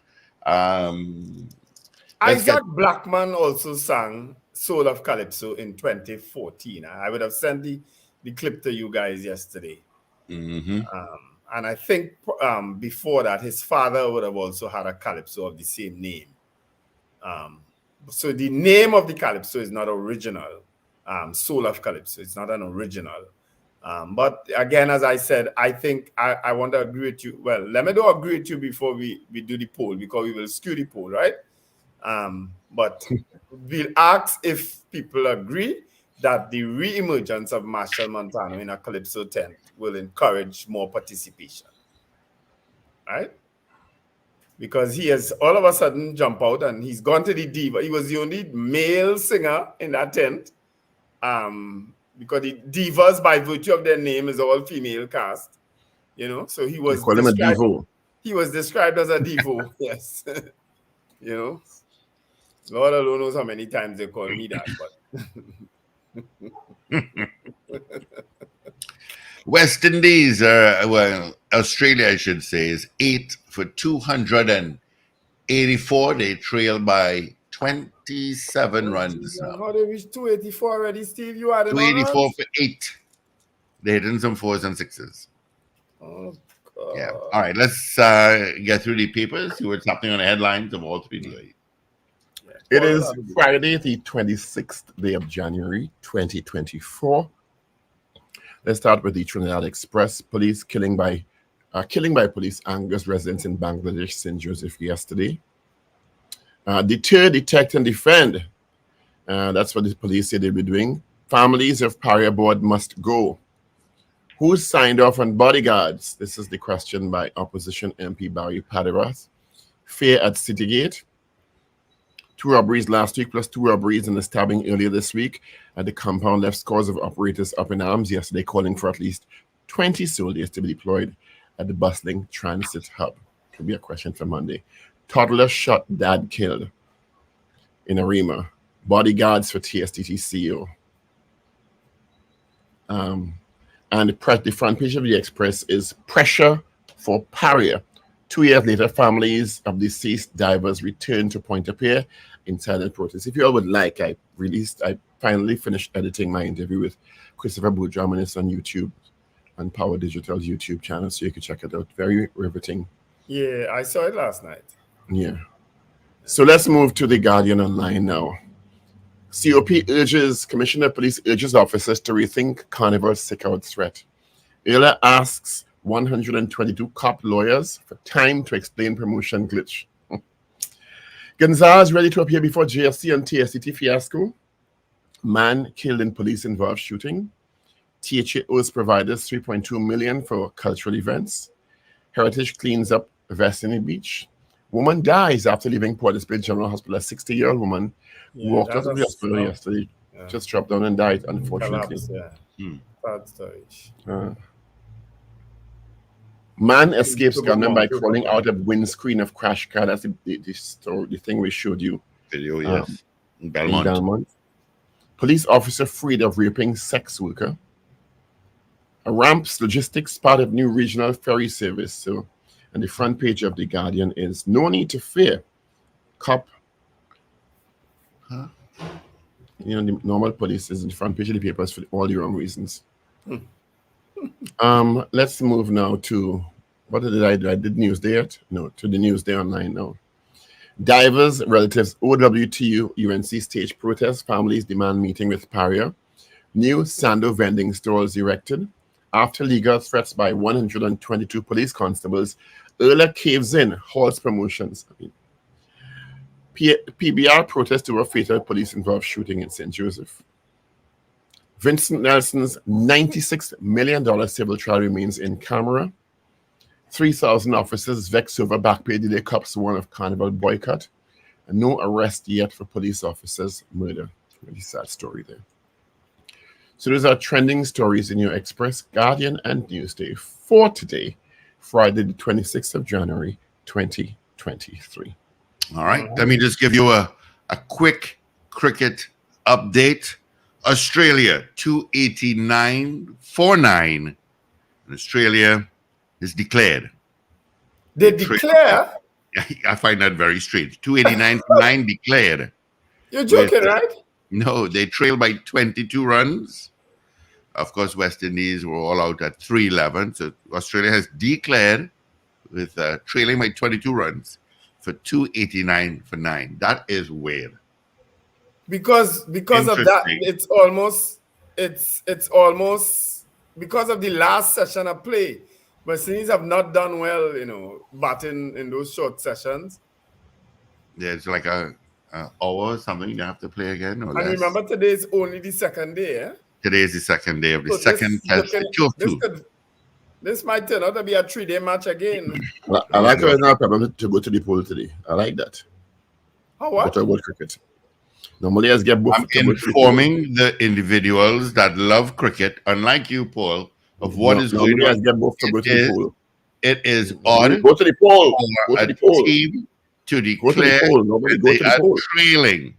Isaac Blackman also sang Soul of Calypso in 2014. I would have sent the clip to you guys yesterday. Mm-hmm. And I think before that, his father would have also had a Calypso of the same name. So the name of the Calypso is not original. Soul of Calypso, it's not an original. But again, as I said, I think I want to agree with you. Well, let me do agree with you before we do the poll, because we will skew the poll, right? But we'll ask if people agree that the re-emergence of Marshall Montano in a Calypso tent will encourage more participation, right? Because he has all of a sudden jump out and he's gone to the diva. He was the only male singer in that tent, because the divas, by virtue of their name, is all female cast, you know. So he was call him a divo. He was described as a divo, yes. You know, Lord alone knows how many times they call me that, but. West Indies, Australia, I should say, is 8 for 284. They trail by 27 runs now. How they reach 284 already, Steve? You added 284 for 8. They're hitting some 4s and 6s. Oh, God. Yeah. All right, let's get through the papers, see what's happening on the headlines of all 3 days. It is Friday, the 26th day of January, 2024. Let's start with the Trinidad Express. Police killing by police angers residents in Bangladesh, St. Joseph yesterday. Deter, detect, and defend. That's what the police say they'll be doing. Families of pariah board must go. Who signed off on bodyguards? This is the question by opposition MP Barry Padirath. Fear at Citygate. 2 robberies last week, plus 2 robberies and a stabbing earlier this week at the compound left scores of operators up in arms yesterday, calling for at least 20 soldiers to be deployed at the bustling transit hub. Could be a question for Monday. Toddler shot, dad killed in Arima. Bodyguards for TSTT CEO. And the front page of the Express is pressure for pariah. 2 years later, families of deceased divers returned to Pointe-à-Pierre in silent protest. If you all would like, I finally finished editing my interview with Christopher Boudram, and it's on YouTube, on Power Digital's YouTube channel, so you can check it out. Very riveting. Yeah, I saw it last night. Yeah. So let's move to the Guardian Online now. Commissioner of Police urges officers to rethink Carnival's sick-out threat. Earlier asks 122 cop lawyers for time to explain promotion glitch. Gonzalez ready to appear before JFC on TSTT fiasco. Man killed in police-involved shooting. THA owes providers $3.2 million for cultural events. Heritage cleans up Vestini Beach. Woman dies after leaving Port Bay General Hospital. A 60-year-old woman walked out of the hospital yesterday, just dropped down and died, unfortunately. Sad story. Man escapes gunman by crawling out of windscreen of crash car. That's the thing we showed you. Video, yes. In Belmont. In Belmont. Police officer freed of raping sex worker. A ramps logistics part of new regional ferry service. So, and the front page of The Guardian is no need to fear. Cop. Huh? You know, the normal police is in the front page of the papers for all the wrong reasons. Let's move now to what did I do? I did Newsday. No, to the Newsday online now. Divers relatives OWTU UNC stage protest. Families demand meeting with Paria. New Sando vending stores erected. After legal threats by 122 police constables, Erla caves in, halts promotions. PBR protest over fatal police-involved shooting in St. Joseph. Vincent Nelson's $96 million civil trial remains in camera. 3,000 officers vexed over back pay delay, cops warn of Carnival boycott. And no arrest yet for police officers murder. Really sad story there. So those are trending stories in your Express, Guardian, and Newsday for today, Friday the 26th of January, 2023. All right. Let me just give you a quick cricket update. Australia, 289 for 9. And Australia is declared. They declare? I find that very strange. 289 for 9 declared. You're joking, right? No, they trailed by 22 runs. Of course, West Indies were all out at 311. So Australia has declared with trailing by 22 runs for 289 for 9. That is weird. Because of that, it's almost because of the last session of play. But Indies have not done well, you know, batting in those short sessions. Yeah, it's like a hour or something you have to play again. Or and less. Remember, today is only the second day. Eh? Today is the second day of the second test. This might turn out to be a 3-day match again. I like how it's not a problem to go to the poll today. I like that. Oh, what? About cricket. Normally, I get both. I'm informing the individuals that love cricket, unlike you, Paul, of what is going on. It is odd. Go to the poll. For a team to declare they are trailing.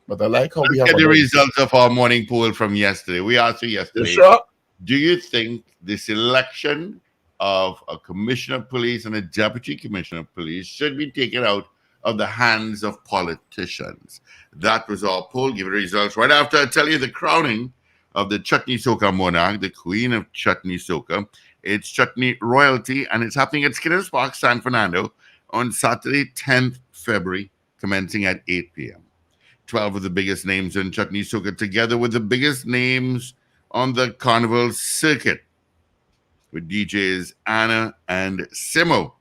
But I like how we have the results of our morning poll from yesterday. We asked you yesterday. Sure. Do you think the selection of a commissioner of police and a deputy commissioner of police should be taken out of the hands of politicians? That was our poll. Give the results right after I tell you the crowning of the Chutney Soca monarch, the queen of Chutney Soca. It's Chutney royalty, and it's happening at Skinner's Park, San Fernando, on Saturday, 10th February, commencing at 8 p.m. 12 of the biggest names in Chutney Soca, together with the biggest names on the Carnival circuit, with DJs Anna and Simo,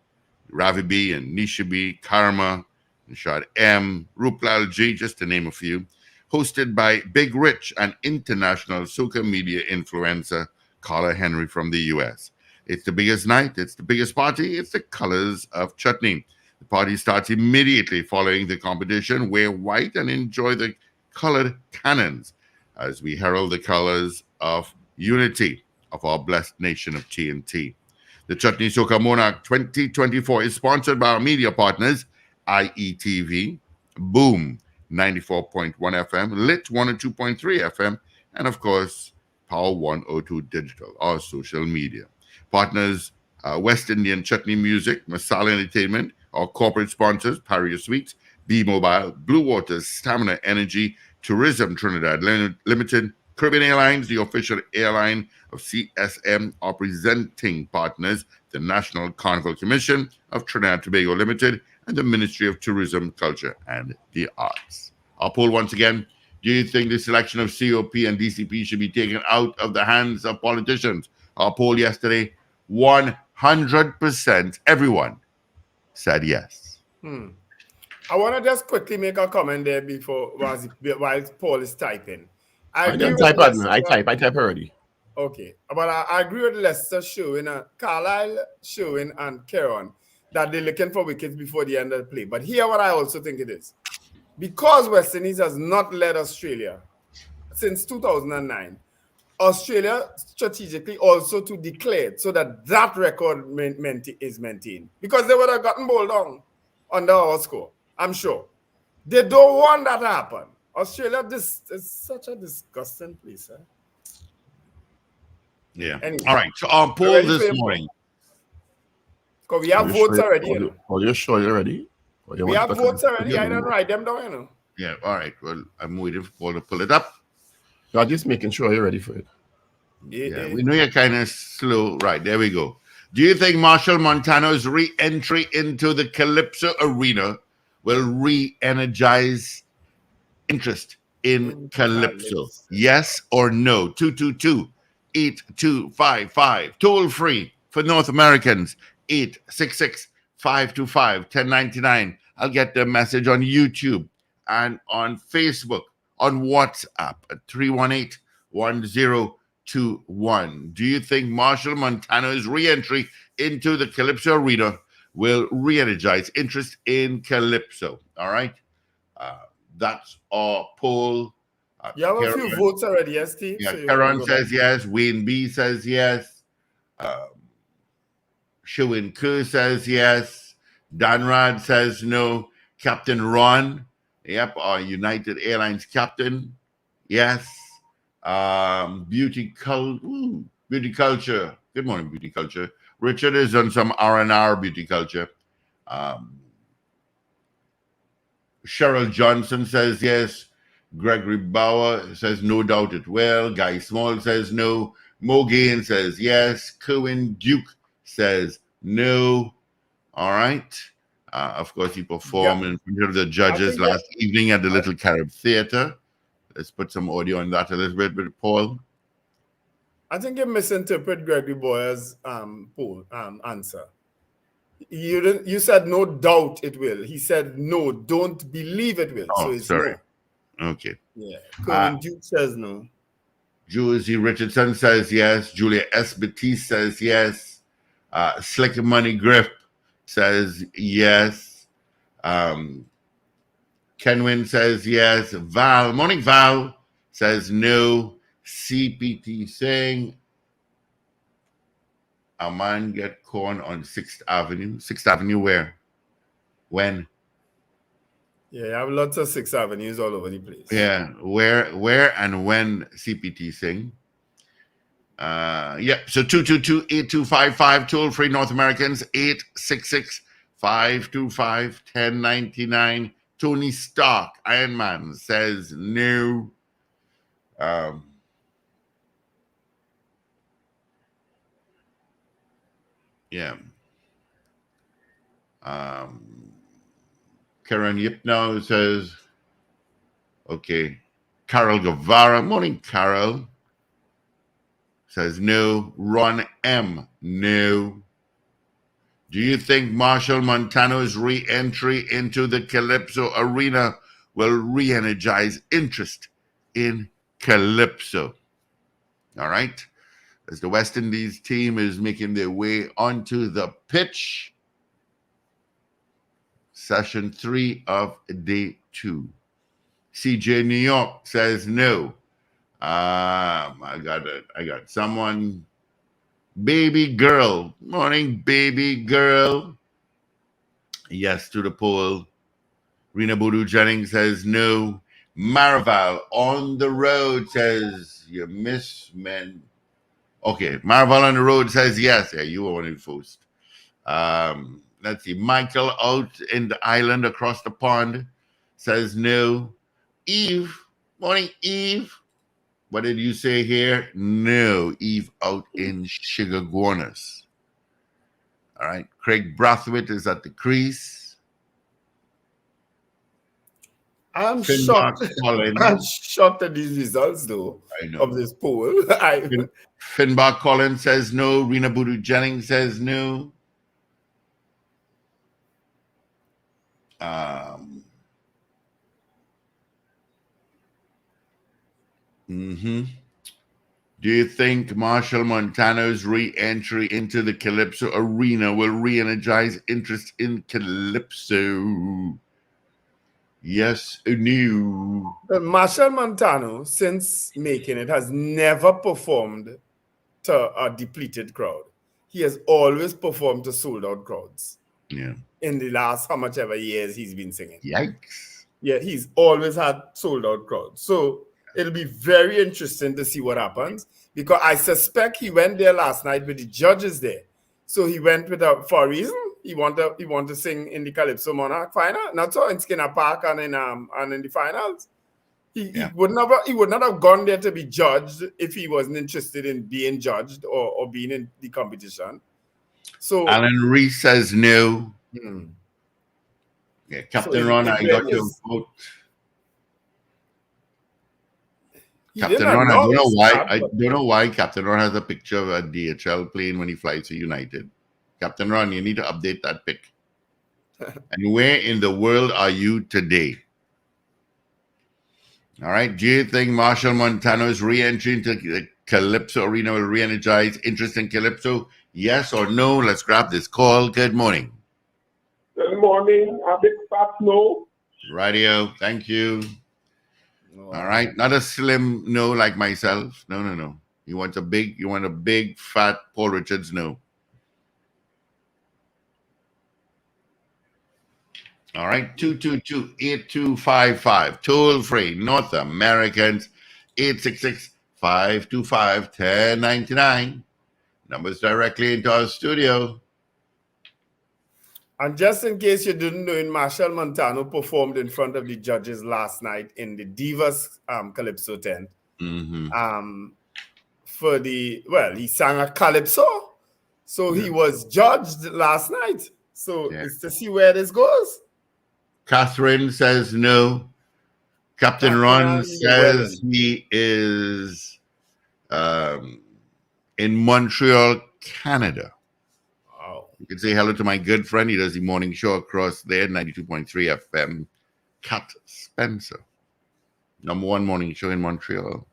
Ravi B and Nisha B, Karma, Nishad M, Ruplal G, just to name a few, hosted by Big Rich, an international soca media influencer, Carla Henry from the U.S. It's the biggest night, it's the biggest party, it's the colors of Chutney. The party starts immediately following the competition. Wear white and enjoy the colored cannons as we herald the colors of unity of our blessed nation of TNT. The Chutney Soca Monarch 2024 is sponsored by our media partners, IETV, Boom 94.1 FM, Lit 102.3 FM, and of course, Power 102 Digital, our social media. Partners, West Indian Chutney Music, Masala Entertainment, our corporate sponsors, Paria Suites, B-Mobile, Blue Waters, Stamina Energy, Tourism Trinidad Limited, Caribbean Airlines, the official airline of CSM, our presenting partners, the National Carnival Commission of Trinidad and Tobago Limited, and the Ministry of Tourism, Culture, and the Arts. Our poll once again, do you think the selection of COP and DCP should be taken out of the hands of politicians? Our poll yesterday, 100%, everyone said yes. I want to just quickly make a comment there while Paul is typing. I type already. Okay, but I agree with Lester showing, Carlisle showing, and Caron that they're looking for wickets before the end of the play. But here, what I also think it is, because West Indies has not led Australia since 2009, Australia strategically also to declare so that that record is maintained, because they would have gotten bowled down under our score. I'm sure they don't want that to happen. Australia, this is such a disgusting place. Eh? Yeah. Anyway, All right. So our we're poll ready for this your poll. morning. Because we have votes already, you know. Are you sure you're ready? Or you We want to have talk votes already. I about don't write them down, you know. Yeah. All right. Well, I'm waiting for Paul to pull it up. I'm just making sure you're ready for it. Yeah, we know you're kind of slow. Right, there we go. Do you think Marshall Montano's re-entry into the Calypso arena will re-energize interest in Calypso? Yes or no? 222-8255. Toll free for North Americans. 866-525-1099. I'll get the message on YouTube and on Facebook, on WhatsApp at 318-1021. Do you think Marshall Montano's re-entry into the Calypso arena will re-energize interest in Calypso? All right. That's our poll. You have a few votes already, yes, Steve? Yeah, So Karan says yes. Wayne B says yes. Shuin Ku says yes. Danrad says no. Captain Ron, yep, our United Airlines captain, yes. Beauty Culture. Good morning, Beauty Culture. Richard is on some R&R Beauty Culture. Cheryl Johnson says yes. Gregory Bauer says no doubt it will. Guy Small says no. Mo Gain says yes. Cohen Duke says no. All right. Of course, he performed in front of the judges last evening at the Little Carib Theater. Let's put some audio on that a little bit, Paul. I think you misinterpret Gregory Boyer's answer. You said no doubt it will. He said no, don't believe it will. Oh, so it's sorry. no. Okay. Yeah. Cohen Duke says no. Josie Richardson says yes. Julia S. Batiste says yes. Slick Money Grip says yes. Kenwin says yes. Morning Val says no. CPT saying a man get corn on 6th Avenue. 6th Avenue where? When? Yeah, you have lots of 6th Avenues all over the place. Yeah, where and when CPT sing. Yeah, so 222-8255, toll free North Americans, 866-525-1099. Tony Stark, Iron Man, says no. Yeah. Karen Yipno says, okay. Carol Guevara, morning, Carol, says no. Ron M, no. Do you think Marshall Montano's re-entry into the Calypso arena will re-energize interest in Calypso? All right. As the West Indies team is making their way onto the pitch, session 3 of day 2. CJ New York says no. I got someone. Baby girl. Morning, baby girl. Yes to the poll. Rena Boodoo Jennings says no. Marval on the road says you miss men. Okay, Marval on the road says yes. Yeah, you were one of the first. Let's see. Michael out in the island across the pond says no. Eve, morning, Eve. What did you say here? No, Eve out in Sugarguanas. All right. Craig Brathwaite is at the crease. I'm shocked. I'm shocked at these results, though, of this poll. Finbar Collins says no. Rena Boodoo Jennings says no. Do you think Marshall Montano's re-entry into the Calypso arena will re-energize interest in Calypso? Yes or no? But Marshall Montano, since making it, has never performed to a depleted crowd. He has always performed to sold-out crowds. Yeah. In the last how much ever years he's been singing. Yikes. Yeah, he's always had sold-out crowds. So it'll be very interesting to see what happens, because I suspect he went there last night with the judges there. So he went for a reason. He want to sing in the Calypso Monarch final, not so in Skinner Park and in the finals. He would not have gone there to be judged if he wasn't interested in being judged or being in the competition. So Alan Reese says no. Yeah, Captain Ron, I got your vote. Captain Ron, I don't know why. I don't know why Captain Ron has a picture of a DHL plane when he flies to United. Captain Ron, you need to update that pic. And where in the world are you today? All right. Do you think Marshall Montano's re-entry into the Calypso arena will re-energize interest in Calypso? Yes or no? Let's grab this call. Good morning. Good morning. A big fat no. Radio. Thank you. All right. Not a slim no like myself. No. You want a big, fat Paul Richards no. All right. 222-8255. Toll free. North Americans. 866-525-1099. Numbers directly into our studio. And just in case you didn't know, Marshall Montano performed in front of the judges last night in the Divas Calypso tent. He sang a Calypso. So he was judged last night. So it's to see where this goes. Catherine says no. Captain Ron says he is in Montreal, Canada. You can say hello to my good friend. He does the morning show across there, 92.3 FM. Cat Spencer. Number one morning show in Montreal.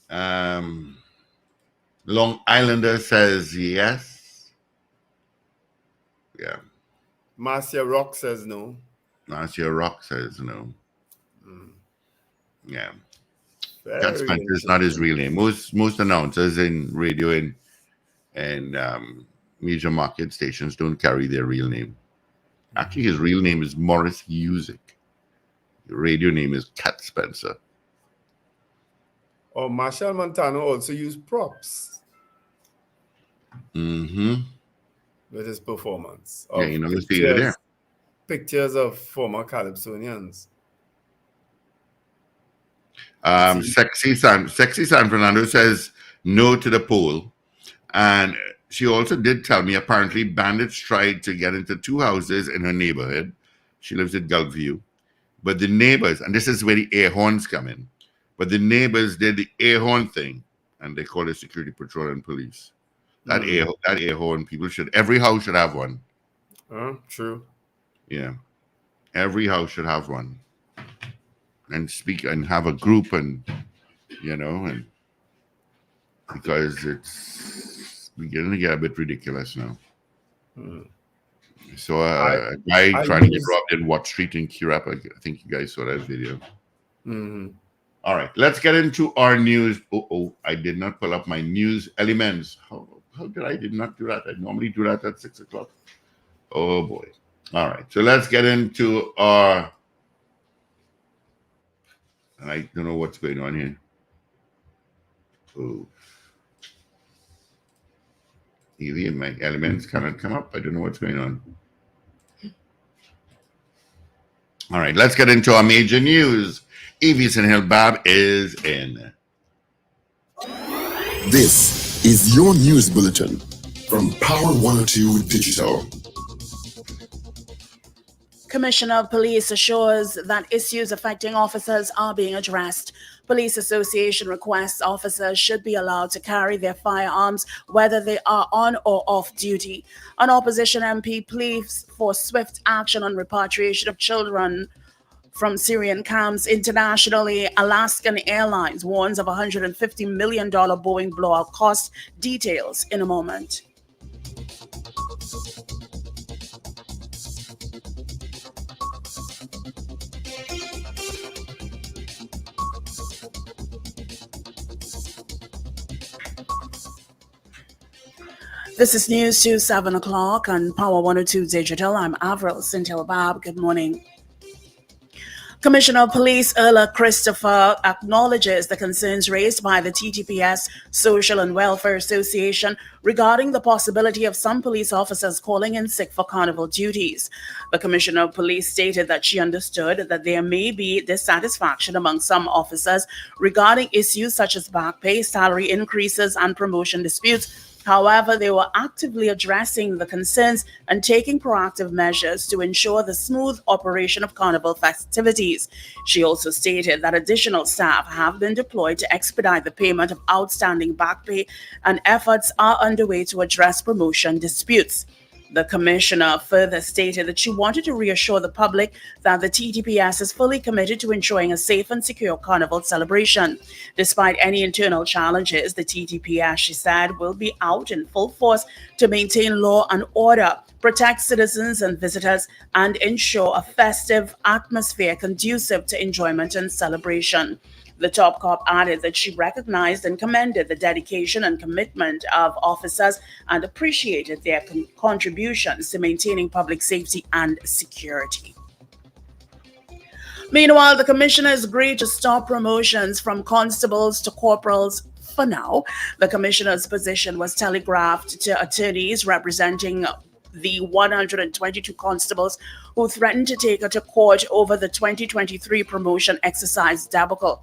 Long Islander says yes. Yeah. Marcia Rock says no. Marcia Rock says no. Yeah. Cat Spencer is not his real name. Most announcers in radio and major market stations don't carry their real name. Actually, his real name is Morris Usick. The radio name is Cat Spencer. Oh, Marshall Montano also used props. With his performance. Yeah, you know, there. Pictures of former Calypsonians. Sexy San Fernando says no to the poll. And she also did tell me apparently bandits tried to get into two houses in her neighborhood. She lives at Gulfview. But the neighbors, and this is where the air horns come in, but the neighbors did the air horn thing, and they call it security patrol and police. That air horn, every house should have one. True. Yeah. Every house should have one. And speak and have a group and because it's beginning to get a bit ridiculous now. So a guy trying to get robbed in Watt Street in Kirap. I think you guys saw that video. All right, let's get into our news. I did not pull up my news elements. How did I did not do that? I normally do that at 6 o'clock. Oh boy. All right, so let's get into our. I don't know what's going on here. Oh. Either my elements cannot come up. I don't know what's going on. All right, let's get into our major news. Evie Hill Bab is in. This is your news bulletin from Power 102 Digital. Commissioner of Police assures that issues affecting officers are being addressed. Police Association requests officers should be allowed to carry their firearms whether they are on or off duty. An opposition MP pleads for swift action on repatriation of children from Syrian camps internationally. Alaskan Airlines warns of $150 million Boeing blowout cost. Details in a moment. This is News to 7 o'clock on Power 102 Digital. I'm Avril Sintil-Bab. Good morning. Commissioner of Police Erla Christopher acknowledges the concerns raised by the TTPS Social and Welfare Association regarding the possibility of some police officers calling in sick for carnival duties. The Commissioner of Police stated that she understood that there may be dissatisfaction among some officers regarding issues such as back pay, salary increases, and promotion disputes. However, they were actively addressing the concerns and taking proactive measures to ensure the smooth operation of carnival festivities. She also stated that additional staff have been deployed to expedite the payment of outstanding back pay, and efforts are underway to address promotion disputes. The commissioner further stated that she wanted to reassure the public that the TTPS is fully committed to ensuring a safe and secure carnival celebration. Despite any internal challenges, the TTPS, she said, will be out in full force to maintain law and order, protect citizens and visitors, and ensure a festive atmosphere conducive to enjoyment and celebration. The top cop added that she recognized and commended the dedication and commitment of officers and appreciated their contributions to maintaining public safety and security. Meanwhile, the commissioner has agreed to stop promotions from constables to corporals for now. The commissioner's position was telegraphed to attorneys representing the 122 constables who threatened to take her to court over the 2023 promotion exercise debacle.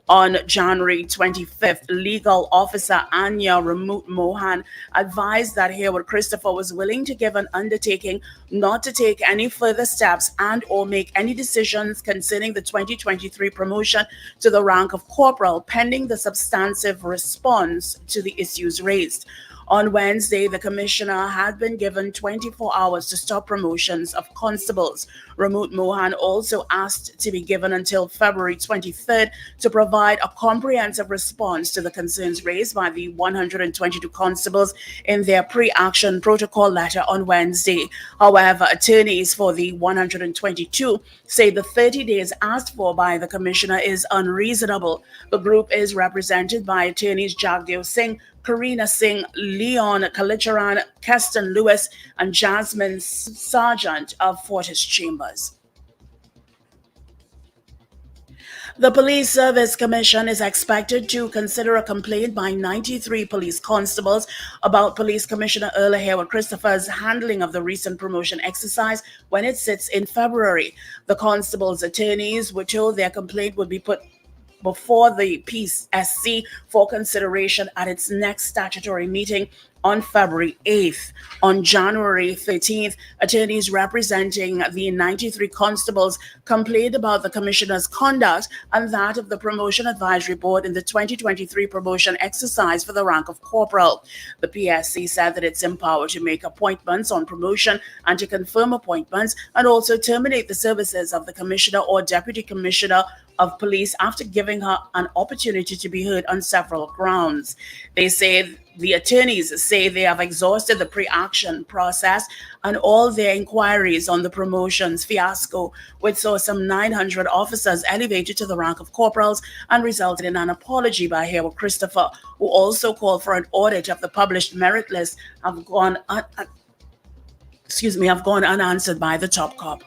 On January 25th, legal officer Anya Ramut Mohan advised that Hayward Christopher was willing to give an undertaking not to take any further steps and or make any decisions concerning the 2023 promotion to the rank of corporal pending the substantive response to the issues raised. On Wednesday, the commissioner had been given 24 hours to stop promotions of constables. Ramut Mohan also asked to be given until February 23rd to provide a comprehensive response to the concerns raised by the 122 constables in their pre-action protocol letter on Wednesday. However, attorneys for the 122 say the 30 days asked for by the commissioner is unreasonable. The group is represented by attorneys Jagdev Singh, Karina Singh, Leon Kalicharan, Keston Lewis, and Jasmine Sargent of Fortis Chambers. The Police Service Commission is expected to consider a complaint by 93 police constables about Police Commissioner Erla Hayward Christopher's handling of the recent promotion exercise when it sits in February. The constables' attorneys were told their complaint would be put before the PSC for consideration at its next statutory meeting on February 8th. On January 13th, attorneys representing the 93 constables complained about the commissioner's conduct and that of the Promotion Advisory Board in the 2023 promotion exercise for the rank of corporal. The PSC said that it's empowered to make appointments on promotion and to confirm appointments and also terminate the services of the commissioner or deputy commissioner of police after giving her an opportunity to be heard on several grounds. They say the attorneys say they have exhausted the pre-action process and all their inquiries on the promotions fiasco, which saw some 900 officers elevated to the rank of corporals and resulted in an apology by Hayward Christopher, who also called for an audit of the published merit list, have gone unanswered by the top cop.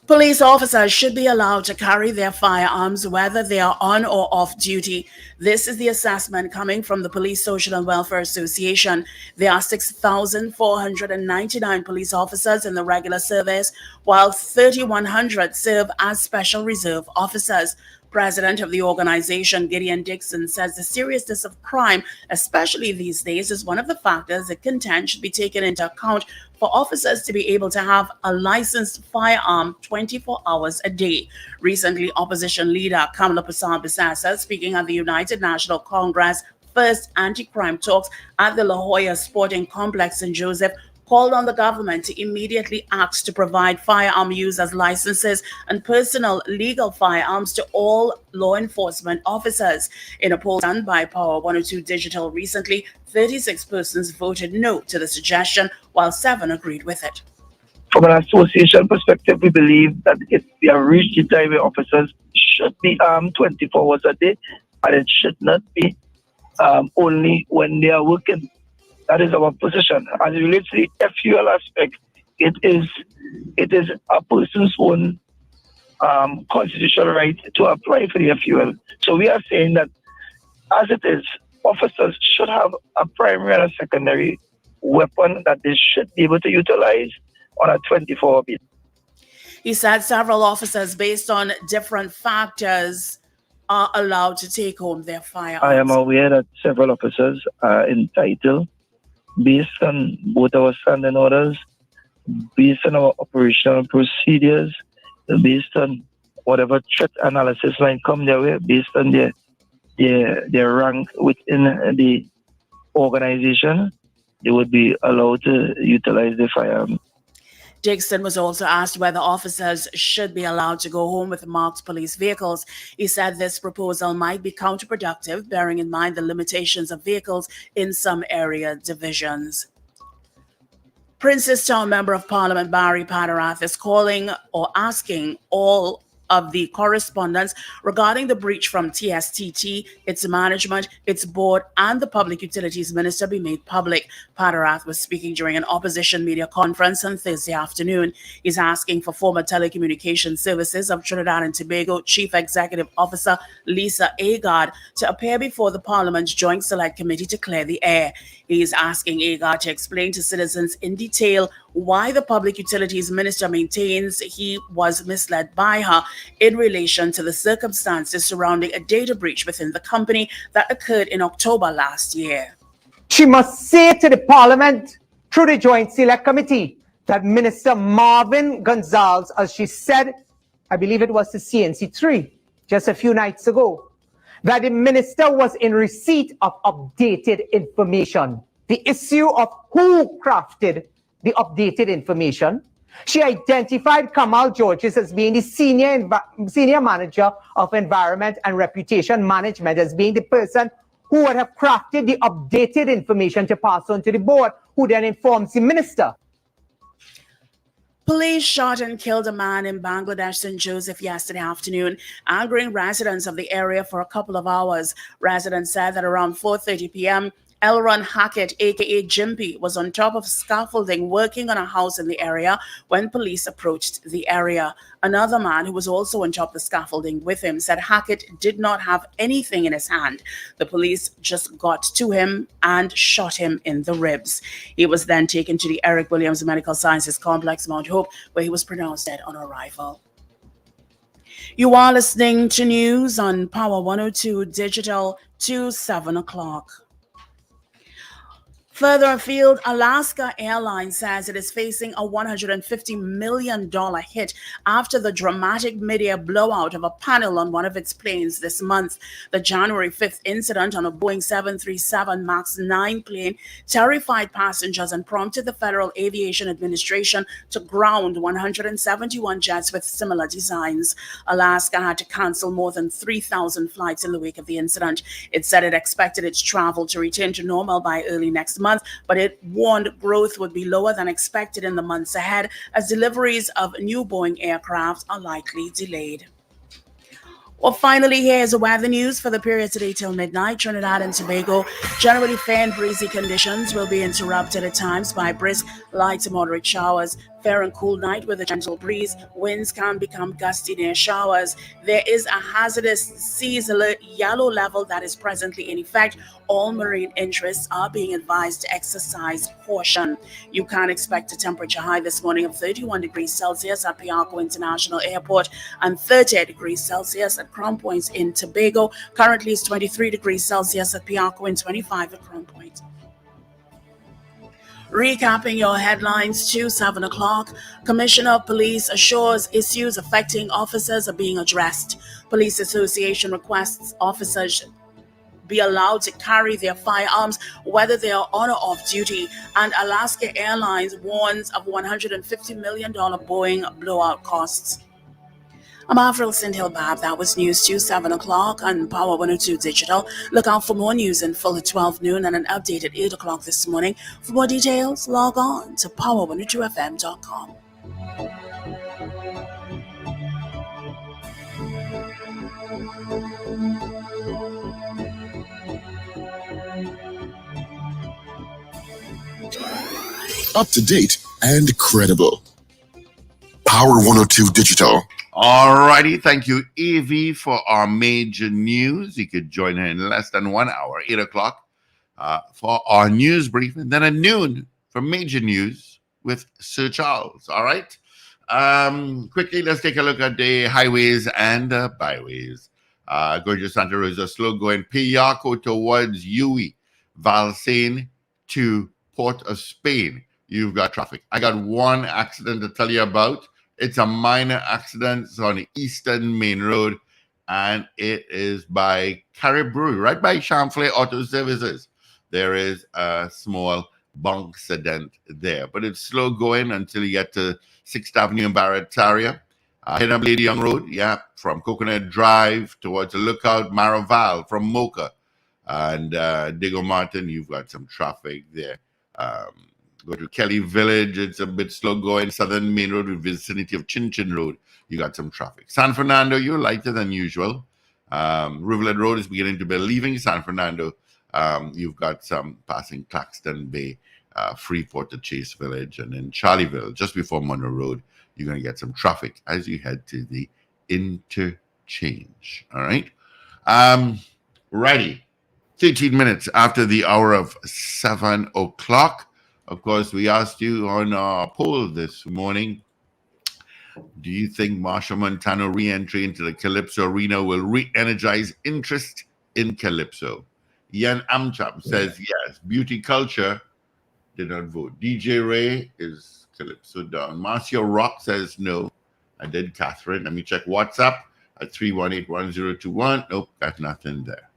Police officers should be allowed to carry their firearms whether they are on or off duty. This is the assessment coming from the Police Social and Welfare Association. There are 6,499 police officers in the regular service, while 3,100 serve as special reserve officers. President of the organization, Gideon Dixon, says the seriousness of crime, especially these days, is one of the factors that contend should be taken into account for officers to be able to have a licensed firearm 24 hours a day. Recently, opposition leader Kamala Persad-Bissassa, speaking at the United National Congress first anti-crime talks at the La Jolla Sporting Complex in Joseph, called on the government to immediately act to provide firearm users licenses and personal legal firearms to all law enforcement officers. In a poll done by Power 102 Digital recently, 36 persons voted no to the suggestion, while 7 agreed with it. From an association perspective, we believe that if we have reached the time where officers should be armed 24 hours a day, and it should not be only when they are working. That is our position. As it relates to the fuel aspect, it is a person's own constitutional right to apply for the fuel. So we are saying that, as it is, officers should have a primary and a secondary weapon that they should be able to utilize on a 24-hour basis. He said several officers, based on different factors, are allowed to take home their firearms. I am aware that several officers are entitled, based on both our standing orders, based on our operational procedures, based on whatever threat analysis might come their way, based on their rank within the organization, they would be allowed to utilize the firearm. Dixon was also asked whether officers should be allowed to go home with marked police vehicles. He said this proposal might be counterproductive, bearing in mind the limitations of vehicles in some area divisions. Princestown Member of Parliament Barry Padarath is calling or asking all of the correspondence regarding the breach from TSTT, its management, its board, and the Public Utilities Minister be made public. Padarath was speaking during an opposition media conference on Thursday afternoon. He's asking for former Telecommunications Services of Trinidad and Tobago Chief Executive Officer Lisa Agard to appear before the Parliament's Joint Select Committee to clear the air. He is asking Agard to explain to citizens in detail why the Public Utilities Minister maintains he was misled by her in relation to the circumstances surrounding a data breach within the company that occurred in October last year. She must say to the Parliament through the Joint Select Committee that Minister Marvin Gonzalez, as she said, I believe it was to CNC3 just a few nights ago, that the minister was in receipt of updated information. The issue of who crafted the updated information. She identified Kamal Georges as being the senior manager of environment and reputation management, as being the person who would have crafted the updated information to pass on to the board, who then informs the minister. Police shot and killed a man in Bangladesh, St. Joseph yesterday afternoon, angering residents of the area for a couple of hours. Residents said that around 4:30 p.m., Elron Hackett, aka Jimpy, was on top of scaffolding working on a house in the area when police approached the area. Another man who was also on top of the scaffolding with him said Hackett did not have anything in his hand. The police just got to him and shot him in the ribs. He was then taken to the Eric Williams Medical Sciences Complex, Mount Hope, where he was pronounced dead on arrival. You are listening to news on Power 102 Digital to 7 o'clock. Further afield, Alaska Airlines says it is facing a $150 million hit after the dramatic mid-air blowout of a panel on one of its planes this month. The January 5th incident on a Boeing 737 MAX 9 plane terrified passengers and prompted the Federal Aviation Administration to ground 171 jets with similar designs. Alaska had to cancel more than 3,000 flights in the wake of the incident. It said it expected its travel to return to normal by early next month, but it warned growth would be lower than expected in the months ahead as deliveries of new Boeing aircraft are likely delayed. Well, finally, here's the weather news for the period today till midnight. Trinidad and Tobago, generally fair and breezy conditions will be interrupted at times by brisk, light to moderate showers. Fair and cool night with a gentle breeze. Winds can become gusty near showers. There is a hazardous seas alert yellow level that is presently in effect. All marine interests are being advised to exercise caution. You can expect a temperature high this morning of 31 degrees Celsius at Piarco International Airport and 30 degrees Celsius at Crown Points in Tobago. Currently it's 23 degrees Celsius at Piarco and 25 at Crown Point. Recapping your headlines to 7 o'clock, Commissioner of Police assures issues affecting officers are being addressed. Police Association requests officers be allowed to carry their firearms, whether they are on or off duty. And Alaska Airlines warns of $150 million Boeing blowout costs. I'm Avril Sindhill-Bab. That was News 2, 7 o'clock on Power 102 Digital. Look out for more news in full at 12 noon and an update at 8 o'clock this morning. For more details, log on to power102fm.com. Up to date and credible. Power 102 Digital. Alrighty, thank you, Evie, for our major news. You could join her in less than 1 hour, 8 o'clock, for our news brief, and then at noon for major news with Sir Charles. All right. Quickly, let's take a look at the highways and byways. Going to Santa Rosa, slow going Pillaco towards Yui, Valsain to Port of Spain. You've got traffic. I got one accident to tell you about. It's a minor accident. It's on the Eastern Main Road, and it is by Caribou, right by Champlain Auto Services. There is a small bunk accident there, but it's slow going until you get to 6th Avenue and Barrett area. Head up Lady Young Road, from Coconut Drive towards the Lookout, Maraval from Mocha. And Diego Martin, you've got some traffic there. Go to Kelly Village, it's a bit slow going. Southern Main Road, with vicinity of Chin Chin Road, you got some traffic. San Fernando, you're lighter than usual. Rivulet Road is beginning to be leaving San Fernando. You've got some passing Claxton Bay, Freeport to Chase Village, and then Charlieville, just before Monroe Road, you're going to get some traffic as you head to the interchange. All right. Ready. 13 minutes after the hour of 7 o'clock. Of course, we asked you on our poll this morning, do you think Marshall Montano re-entry into the Calypso arena will re-energize interest in Calypso? Ian Amchap says yes. Beauty Culture did not vote. DJ Ray is Calypso down. Marcia Rock says no. I did Catherine. Let me check WhatsApp at 3181021. Nope, got nothing there.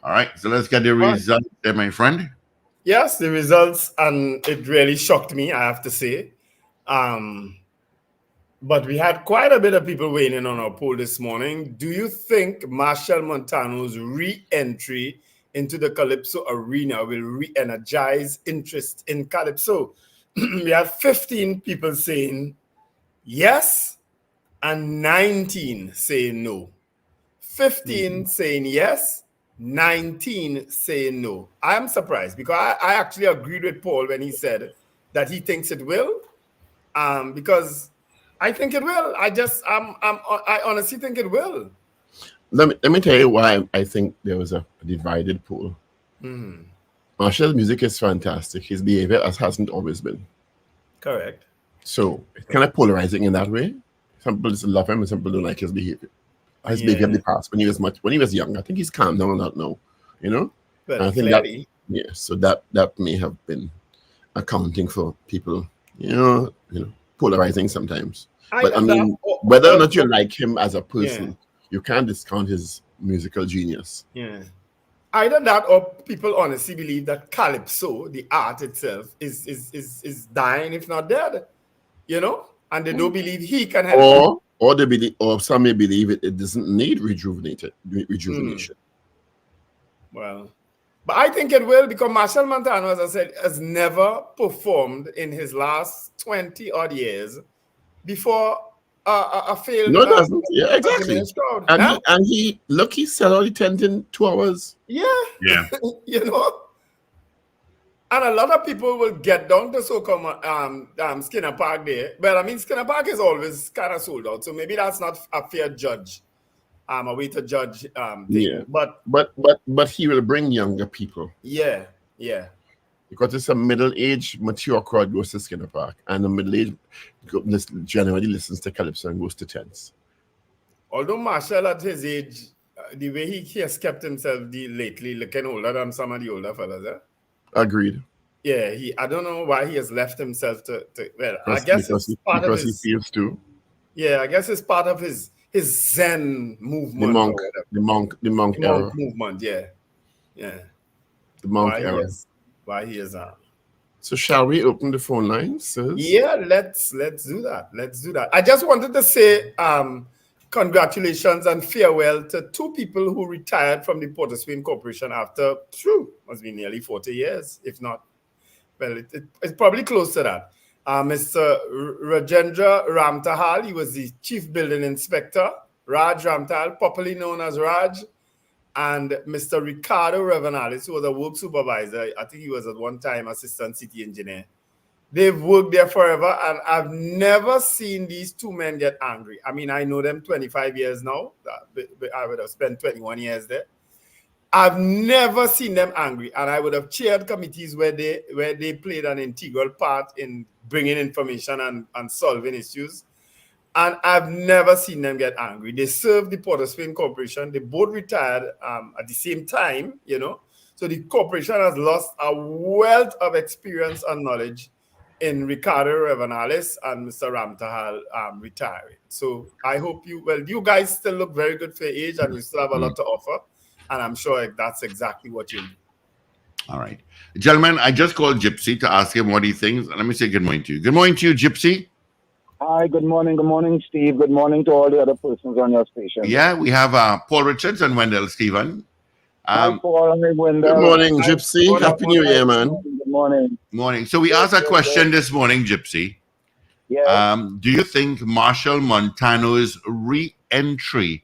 All right, so let's get the results there, my friend. Yes, the results, and it really shocked me, I have to say. But we had quite a bit of people weighing in on our poll this morning. Do you think Marshall Montano's re-entry into the Calypso arena will re-energize interest in Calypso? We had 15 people saying yes and 19 saying no. 15 saying yes, 19 saying no. I'm surprised because I actually agreed with Paul when he said that he thinks it will, because I think it will. I honestly think it will. Let me tell you why I think there was a divided poll. Marshall's music is fantastic. His behavior hasn't always been. Correct. So it's kind of polarizing in that way. Some people just love him and some people don't like his behavior. His behavior in the past when he was young. I think he's calmed down a lot now, you know. But I think so that may have been accounting for people, you know, polarizing sometimes. But I mean, whether or not you like him as a person, you can't discount his musical genius. Yeah. Either that or people honestly believe that Calypso, the art itself, is dying, if not dead. You know? And they don't believe he can help. Or some may believe it doesn't need rejuvenation. Well, but I think it will, because Marshall Montano, as I said, has never performed in his last 20 odd years before a failed. No, it doesn't. Yeah, exactly. And he sell all the tent in 2 hours. Yeah. You know. And a lot of people will get down to so-called Skinner Park there. But I mean, Skinner Park is always kind of sold out. So maybe that's not a fair judge, a way to judge things. Yeah. But he will bring younger people. Yeah. Because it's a middle-aged, mature crowd goes to Skinner Park. And the middle-aged generally listens to Calypso and goes to tents. Although Marshall at his age, the way he has kept himself lately looking older than some of the older fellas, Agreed. Yeah, I don't know why he has left himself to I guess it's part of his, he feels too. Yeah, I guess it's part of his Zen movement. The monk era. Movement, yeah. Yeah. The monk era. Why he is on. So shall we open the phone lines, sirs? Yeah, let's do that. Let's do that. I just wanted to say congratulations and farewell to two people who retired from the Port of Spain Corporation after, must be nearly 40 years, if not. Well, it's probably close to that. Mr. Rajendra Ramtahal, he was the Chief Building Inspector, Raj Ramtahal, popularly known as Raj, and Mr. Ricardo Revenalis, who was a work supervisor. I think he was at one time Assistant City Engineer. They've worked there forever, and I've never seen these two men get angry. I mean, I know them 25 years now. I would have spent 21 years there. I've never seen them angry, and I would have chaired committees where they played an integral part in bringing information and solving issues. And I've never seen them get angry. They served the Port of Spain Corporation. They both retired at the same time, you know. So the corporation has lost a wealth of experience and knowledge in Ricardo Revenalis and Mr. Ramtahal retiring. So I hope you guys still look very good for your age, and you still have a lot to offer. And I'm sure that's exactly what you'll do. All right. Gentlemen, I just called Gypsy to ask him what he thinks. Let me say good morning to you. Good morning to you, Gypsy. Hi, good morning. Good morning, Steve. Good morning to all the other persons on your station. Yeah, we have Paul Richards and Wendell Stephen. Hi, Paul. Hi, Wendell. Good morning, Gypsy. Happy New Year, man. Good morning. Morning. So we asked a question this morning, Gypsy. Yeah. Do you think Marshall Montano's re-entry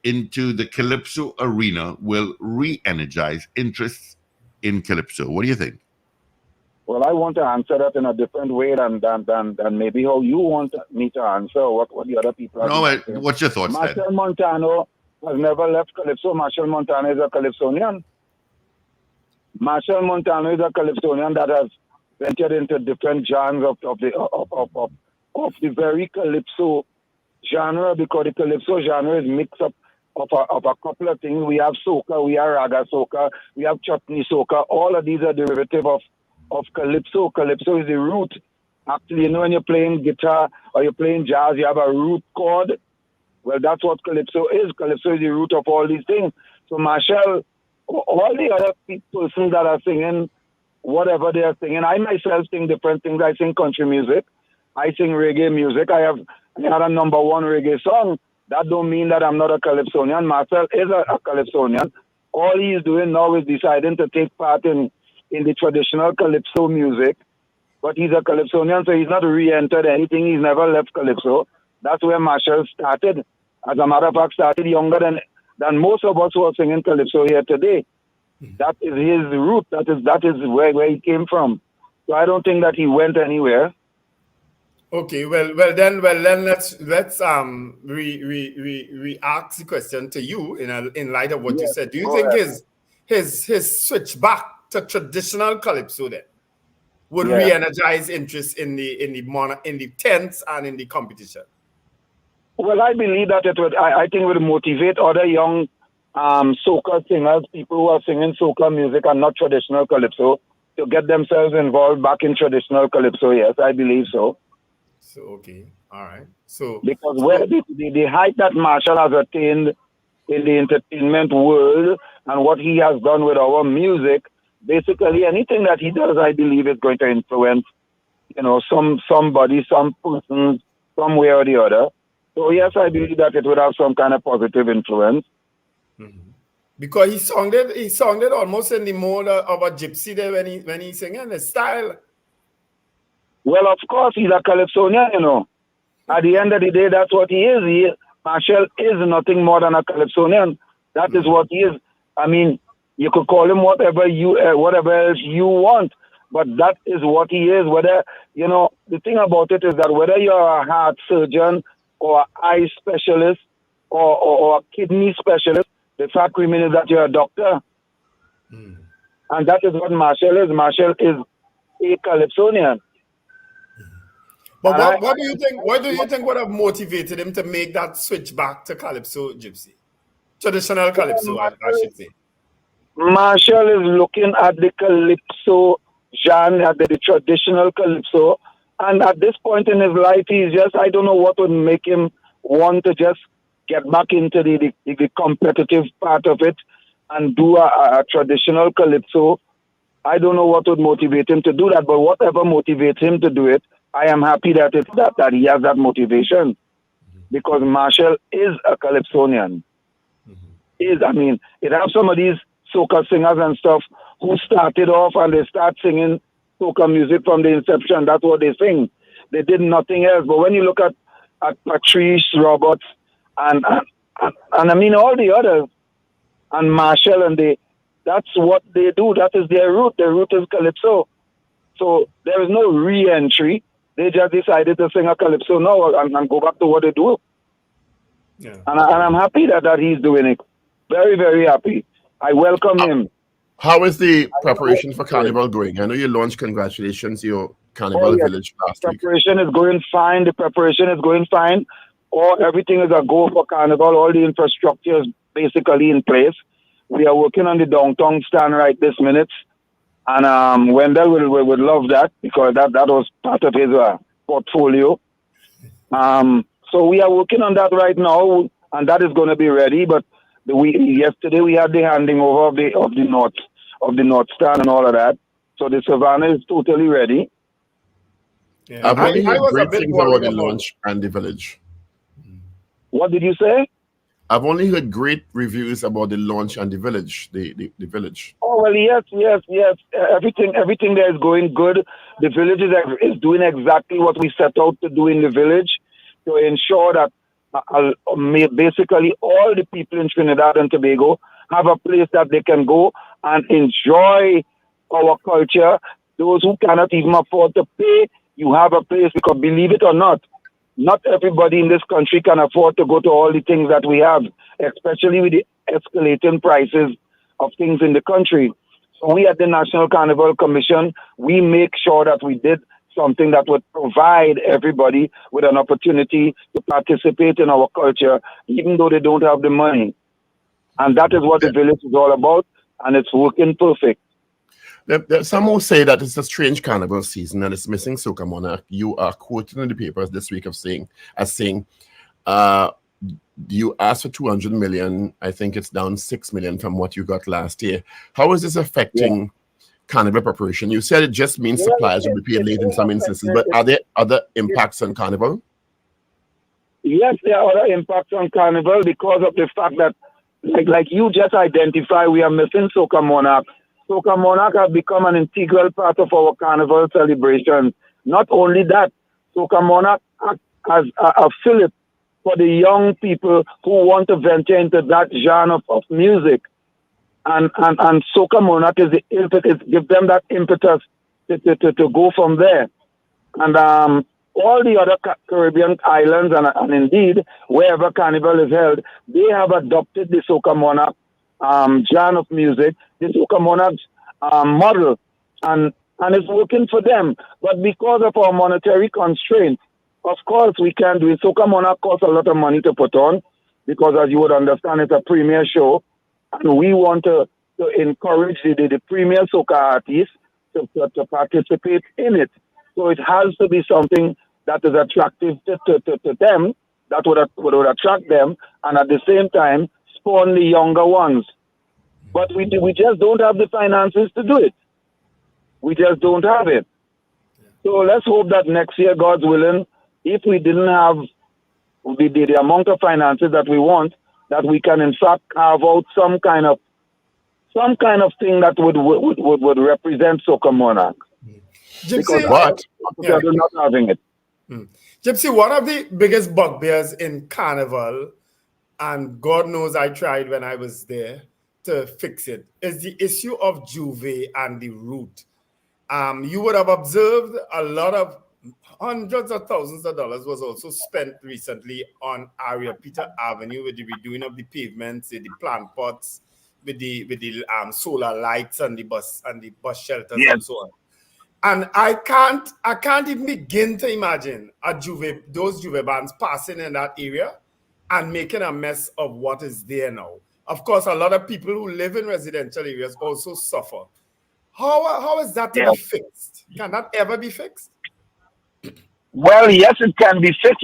into the Calypso arena will re-energize interest in Calypso? What do you think? Well, I want to answer that in a different way than maybe how you want me to answer what the other people are doing. What's your thoughts Marshall then? Montano has never left Calypso. Marshall Montano is a Calypsonian. Marshall Montano is a Calypsonian that has ventured into different genres of the very Calypso genre, because the Calypso genre is mixed up of a couple of things. We have soca, we have raga soca, we have chutney soca. All of these are derivative of Calypso. Calypso is the root. Actually, you know, when you're playing guitar or you're playing jazz, you have a root chord. Well, that's what Calypso is. Calypso is the root of all these things. So Marshall, all the other persons that are singing whatever they are singing, I myself sing different things. I sing country music. I sing reggae music. I had a #1 reggae song. That don't mean that I'm not a Calypsonian. Marshall is a Calypsonian. All he is doing now is deciding to take part in the traditional Calypso music. But he's a Calypsonian, so he's not re-entered anything. He's never left Calypso. That's where Marshall started. As a matter of fact, started younger than most of us who are singing Calypso here today. That is his root. That is where he came from. So I don't think that he went anywhere. Okay, well then let's we ask the question to you in light of what you said. Do you think his switch back to traditional Calypso then would re-energize interest in the tents and in the competition? Well, I believe that it would. I think it would motivate other young soca singers, people who are singing soca music and not traditional Calypso, to get themselves involved back in traditional Calypso. Yes, I believe so. So okay, all right. So because the height that Marshall has attained in the entertainment world and what he has done with our music, basically anything that he does, I believe, is going to influence, you know, somebody, some person, some way or the other. So yes, I believe that it would have some kind of positive influence. Mm-hmm. Because he sounded almost in the mode of a gypsy there when he singing his style. Well, of course, he's a Calypsonian, you know. At the end of the day, that's what he is. Marshall is nothing more than a Calypsonian. That is what he is. I mean, you could call him whatever else you want, but that is what he is. Whether, you know, the thing about it is that whether you're a heart surgeon or an eye specialist or a kidney specialist, the fact remains that you're a doctor. Mm. And that is what Marshall is. Marshall is a Calypsonian. But what do you think? What do you think would have motivated him to make that switch back to Calypso gypsy, traditional Calypso, I should say? Marshall is looking at the Calypso genre, at the traditional Calypso, and at this point in his life, he's just, I don't know what would make him want to just get back into the competitive part of it. and do a traditional calypso, I don't know what would motivate him to do that, but whatever motivates him to do it, I am happy that he has that motivation, because Marshall is a calypsonian. It has some of these soca singers and stuff who started off and they start singing soca music from the inception. That's what they sing. They did nothing else. But when you look at Patrice, Roberts, and all the others, and Marshall, and that's what they do. That is their root. Their root is calypso. So there is no re-entry. They just decided to sing a calypso now and go back to what they do. Yeah. And I'm happy that he's doing it. Very, very happy. I welcome him. How is the preparation for Carnival going? I know you launched, congratulations, your Carnival Village last week. Preparation is going fine. The preparation is going fine. Everything is a go for Carnival. All the infrastructure is basically in place. We are working on the downtown stand right this minute. And Wendell would love that, because that was part of his portfolio. So we are working on that right now, and that is going to be ready. But yesterday we had the handing over of the north stand and all of that. So the Savannah is totally ready. Yeah. I've only heard great things about the launch and the village. What did you say? I've only heard great reviews about the launch and the village. The village. Oh well, yes. Everything there is going good. The village is doing exactly what we set out to do in the village, to ensure that basically all the people in Trinidad and Tobago have a place that they can go and enjoy our culture. Those who cannot even afford to pay, you have a place, because believe it or not everybody in this country can afford to go to all the things that we have, especially with the escalating prices of things in the country. So we at the National Carnival Commission, we make sure that we did something that would provide everybody with an opportunity to participate in our culture, even though they don't have the money. And that is what the village is all about, and it's working perfect. Some will say that it's a strange carnival season and it's missing Soca Monarch. You are quoted in the papers this week as saying, you asked for 200 million. I think it's down 6 million from what you got last year. How is this affecting Carnival preparation? You said it just means supplies will be paid late in some instances, but are there other impacts on Carnival? Yes, there are other impacts on Carnival because of the fact that, like you just identified, we are missing Soca Monarch. Soca Monarch has become an integral part of our Carnival celebration. Not only that, Soca Monarch has a fillip for the young people who want to venture into that genre of music. And Soca Monarch is give them that impetus to go from there. And all the other Caribbean islands and indeed wherever Carnival is held, they have adopted the Soca Monarch genre of music, the Soca Monarch model, and it's working for them. But because of our monetary constraints, of course we can't do it. Soca Monarch costs a lot of money to put on, because as you would understand, it's a premier show, and we want to encourage the premier soca artists to participate in it. So it has to be something that is attractive to them, that would attract them, and at the same time spawn the younger ones. But we just don't have the finances to do it. We just don't have it. So let's hope that next year, God's willing, if we didn't have the amount of finances that we want, that we can in fact carve out some kind of thing that would represent Soca Monarch. Gypsy, are not having it. Gypsy, one of the biggest bugbears in Carnival, and God knows I tried when I was there to fix it, is the issue of Juve and the route. You would have observed a lot of hundreds of thousands of dollars was also spent recently on Area Peter Avenue with the redoing of the pavements, the plant pots, with the solar lights and the bus shelters and so on. And I can't even begin to imagine those Juve bands passing in that area and making a mess of what is there now. Of course, a lot of people who live in residential areas also suffer. How is that to be fixed? Can that ever be fixed? Well, yes, it can be fixed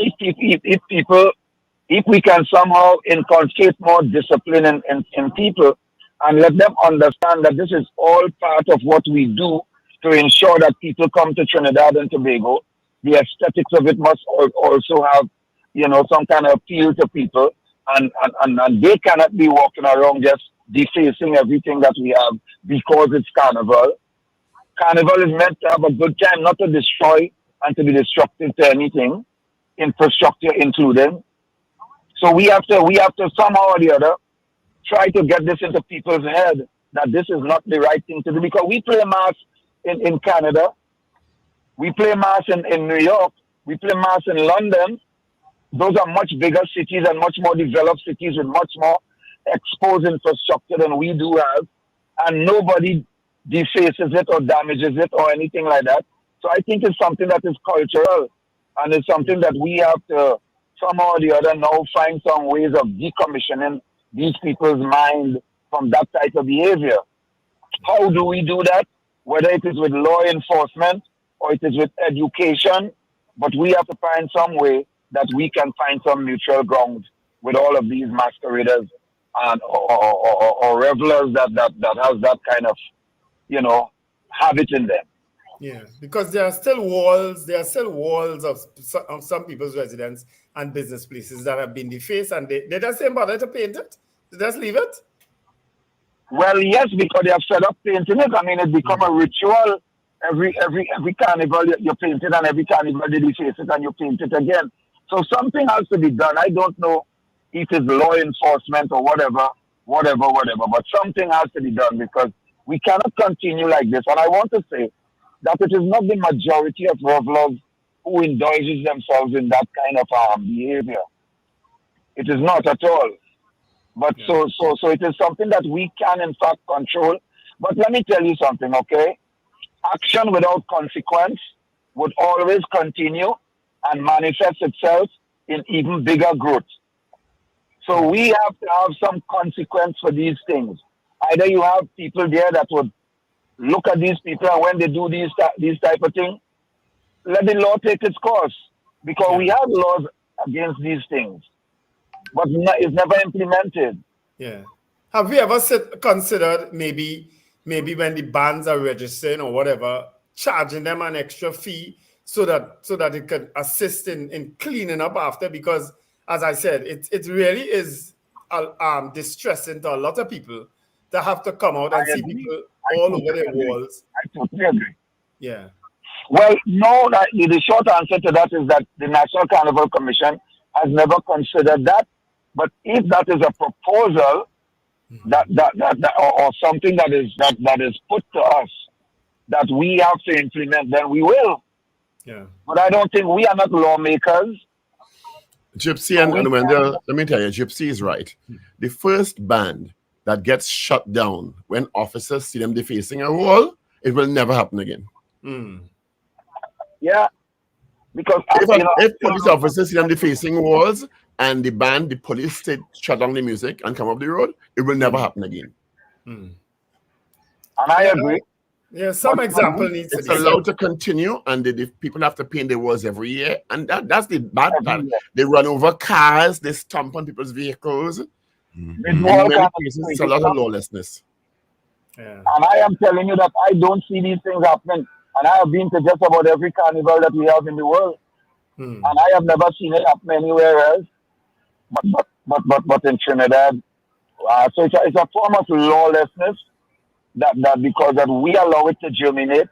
if we can somehow inculcate more discipline in people and let them understand that this is all part of what we do to ensure that people come to Trinidad and Tobago. The aesthetics of it must also have, some kind of appeal to people, and they cannot be walking around just defacing everything that we have because it's Carnival. Carnival is meant to have a good time, not to destroy and to be destructive to anything, infrastructure including. So we have to somehow or the other try to get this into people's head that this is not the right thing to do, because we play mass in Canada, we play mass in New York, we play mass in London. Those are much bigger cities and much more developed cities with much more exposed infrastructure than we do have, and nobody defaces it or damages it or anything like that. So I think it's something that is cultural, and it's something that we have to somehow or the other now find some ways of decommissioning these people's mind from that type of behavior. How do we do that? Whether it is with law enforcement or it is with education, but we have to find some way that we can find some mutual ground with all of these masqueraders and or revelers that has that kind of, habit in them. Yeah, because there are still walls of some people's residence and business places that have been defaced, and they just ain't bother to paint it. They just leave it. Well, yes, because they have set up painting it. I mean, it become a ritual. Every carnival you paint it, and every carnival they deface it and you paint it again. So something has to be done. I don't know if it's law enforcement or whatever, but something has to be done, because we cannot continue like this. And I want to say that it is not the majority of revelers who indulges themselves in that kind of behavior. It is not at all. But so it is something that we can in fact control. But let me tell you something, okay? Action without consequence would always continue and manifest itself in even bigger growth. So we have to have some consequence for these things. Either you have people there that would look at these people, and when they do these type of things, let the law take its course, because we have laws against these things, but it's never implemented. Yeah. Have you ever considered maybe when the bands are registering or whatever, charging them an extra fee so that it can assist in cleaning up after? Because as I said, it really is distressing to a lot of people to have to come out and see people all over their walls. I totally agree. Yeah. Well, no, the short answer to that is that the National Carnival Commission has never considered that. But if that is a proposal that or something that is put to us that we have to implement, then we will. Yeah. But I don't think we are not lawmakers. Gypsy and Wendell, let me tell you, Gypsy is right. The first band that gets shut down when officers see them defacing a wall, it will never happen again. Yeah. Because if police officers see them defacing walls and the police shut down the music and come up the road, it will never happen again. And I agree. Yeah, some example needs to be. It's allowed to continue, and the people have to paint their walls every year, and that's the bad part. They run over cars, they stomp on people's vehicles. In many cases, it's a lot of lawlessness. Yeah. And I am telling you that I don't see these things happening. And I have been to just about every carnival that we have in the world. And I have never seen it happen anywhere else. But in Trinidad. So it's a form of lawlessness that because that we allow it to germinate,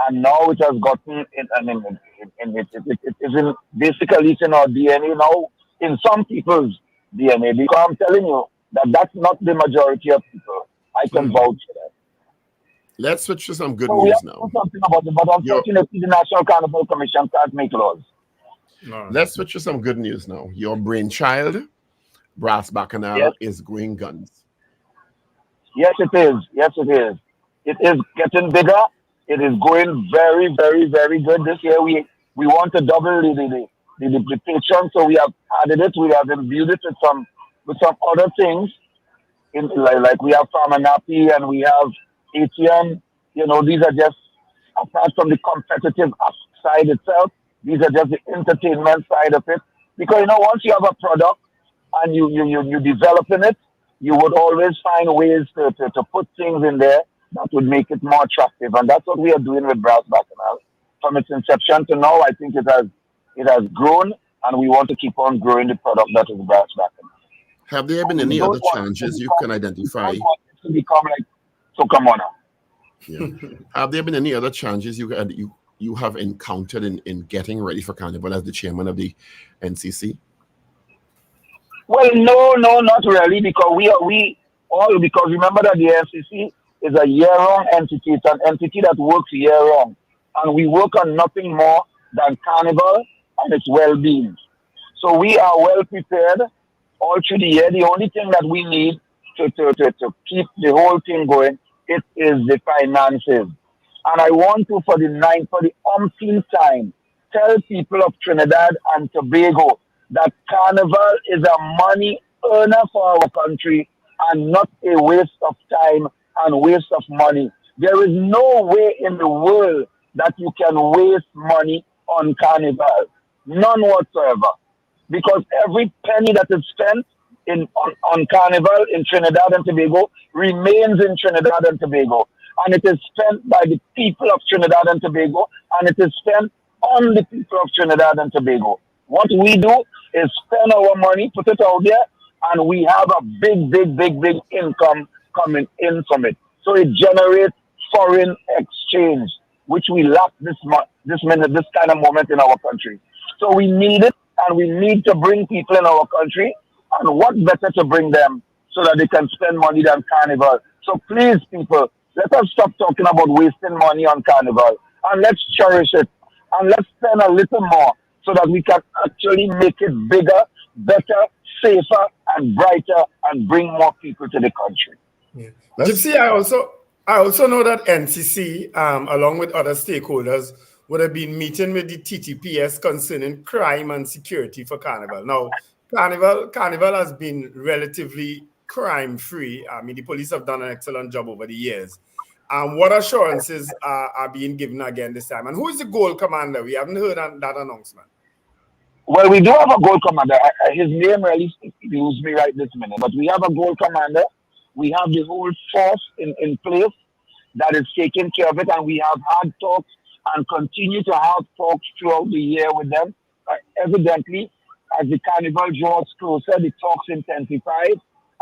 and now it has gotten it is basically in our DNA now, in some people's DNA, because I'm telling you that that's not the majority of people. I can vouch for that. Let's switch to some good news now. Something about it, but unfortunately, the National Carnival Commission can't make laws. Let's switch to some good news now. Your brainchild, Brass Bacchanal, is going guns. Yes, it is. Yes, it is. It is getting bigger. It is going very, very, very good this year. We want to double the patron, so we have added it. We have imbued it with some other things, like we have Farmanapi and we have ATM. These are just, apart from the competitive side itself, these are just the entertainment side of it. Because once you have a product and you developing it, you would always find ways to put things in there that would make it more attractive. And that's what we are doing with Brass Bacchanal. From its inception to now, I think it has grown, and we want to keep on growing the product that is Brass Bacchanal. Have there been any other challenges you can identify? We don't want it to become like Sokamona. Yeah. Have there been any other challenges you have encountered in getting ready for Carnival as the chairman of the NCC? Well, no, not really, because because remember that the NCC is a year-round entity. It's an entity that works year-round, and we work on nothing more than Carnival and its well-being. So we are well prepared all through the year. The only thing that we need to keep the whole thing going, it is the finances. And I want to, for the umpteenth time, tell people of Trinidad and Tobago that Carnival is a money earner for our country and not a waste of time and waste of money. There is no way in the world that you can waste money on Carnival. None whatsoever. Because every penny that is spent on Carnival in Trinidad and Tobago remains in Trinidad and Tobago. And it is spent by the people of Trinidad and Tobago, and it is spent on the people of Trinidad and Tobago. What we do is spend our money, put it out there, and we have a big income coming in from it. So it generates foreign exchange, which we lack this kind of moment in our country. So we need it, and we need to bring people in our country, and what better to bring them so that they can spend money than Carnival. So please, people, let us stop talking about wasting money on Carnival, and let's cherish it, and let's spend a little more so that we can actually make it bigger, better, safer, and brighter, and bring more people to the country. Yeah. Gypsy, I also know that NCC, along with other stakeholders, would have been meeting with the TTPS concerning crime and security for Carnival. Now, Carnival has been relatively crime-free. I mean, the police have done an excellent job over the years. What assurances are being given again this time? And who is the goal commander? We haven't heard that announcement. Well, we do have a goal commander. His name really eludes me right this minute. But we have a goal commander. We have the whole force in place that is taking care of it. And we have had talks and continue to have talks throughout the year with them. Evidently, as the Carnival draws closer, the talks intensify.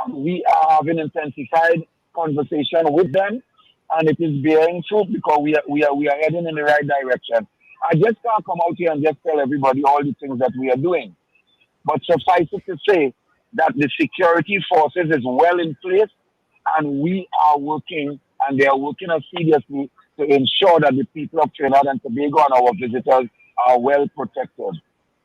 And we are having intensified conversation with them. And it is bearing fruit because we are heading in the right direction. I just can't come out here and just tell everybody all the things that we are doing. But suffice it to say that the security forces is well in place, and we are working, and they are working seriously to ensure that the people of Trinidad and Tobago and our visitors are well protected.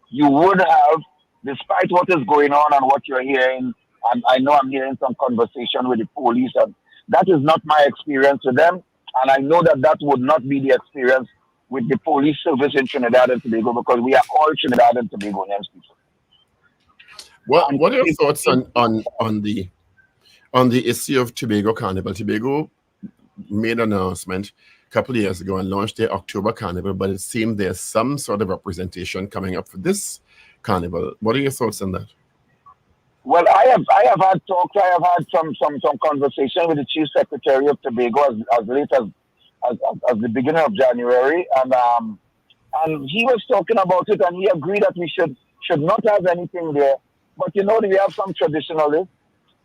You would have, despite what is going on and what you're hearing, and I know I'm hearing some conversation with the police, and that is not my experience with them, and I know that would not be the experience with the police service in Trinidad and Tobago, because we are all Trinidad and Tobagonians people. What are your thoughts on the issue of Tobago Carnival? Tobago made an announcement a couple of years ago and launched their October Carnival, but it seemed there's some sort of representation coming up for this Carnival. What are your thoughts on that? Well, I have had talks. I have had some conversation with the Chief Secretary of Tobago as late as the beginning of January, and he was talking about it, and he agreed that we should not have anything there. But we have some traditionalists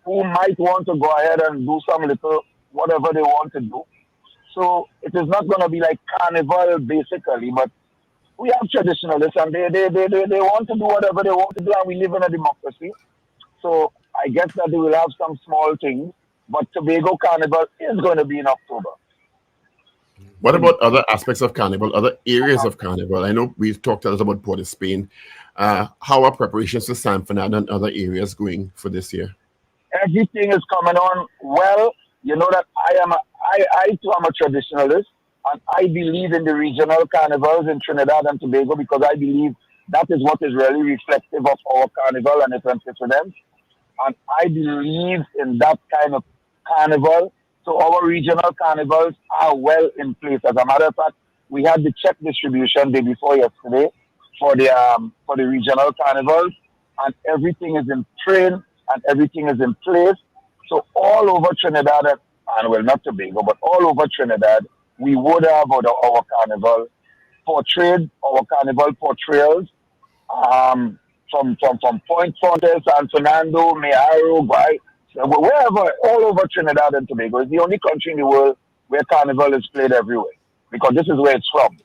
who might want to go ahead and do some little whatever they want to do. So it is not going to be like Carnival basically, but we have traditionalists, and they want to do whatever they want to do, and we live in a democracy. So I guess that they will have some small things, but Tobago Carnival is going to be in October. What about other aspects of Carnival, other areas of Carnival? I know we've talked a lot about Port of Spain. How are preparations for San Fernando and other areas going for this year? Everything is coming on well. You know that I too am a traditionalist, and I believe in the regional carnivals in Trinidad and Tobago, because I believe that is what is really reflective of our carnival and its antecedents. And I believe in that kind of carnival. So our regional carnivals are well in place. As a matter of fact, we had the check distribution day before yesterday for the regional carnivals, and everything is in train and everything is in place. So all over Trinidad, and well, not Tobago, but all over Trinidad, we would have our carnival portrayed, our carnival portrayals, from Point Fontes, San Fernando, Mayaro, wherever, all over Trinidad and Tobago. It's the only country in the world where carnival is played everywhere, because this is where it's from.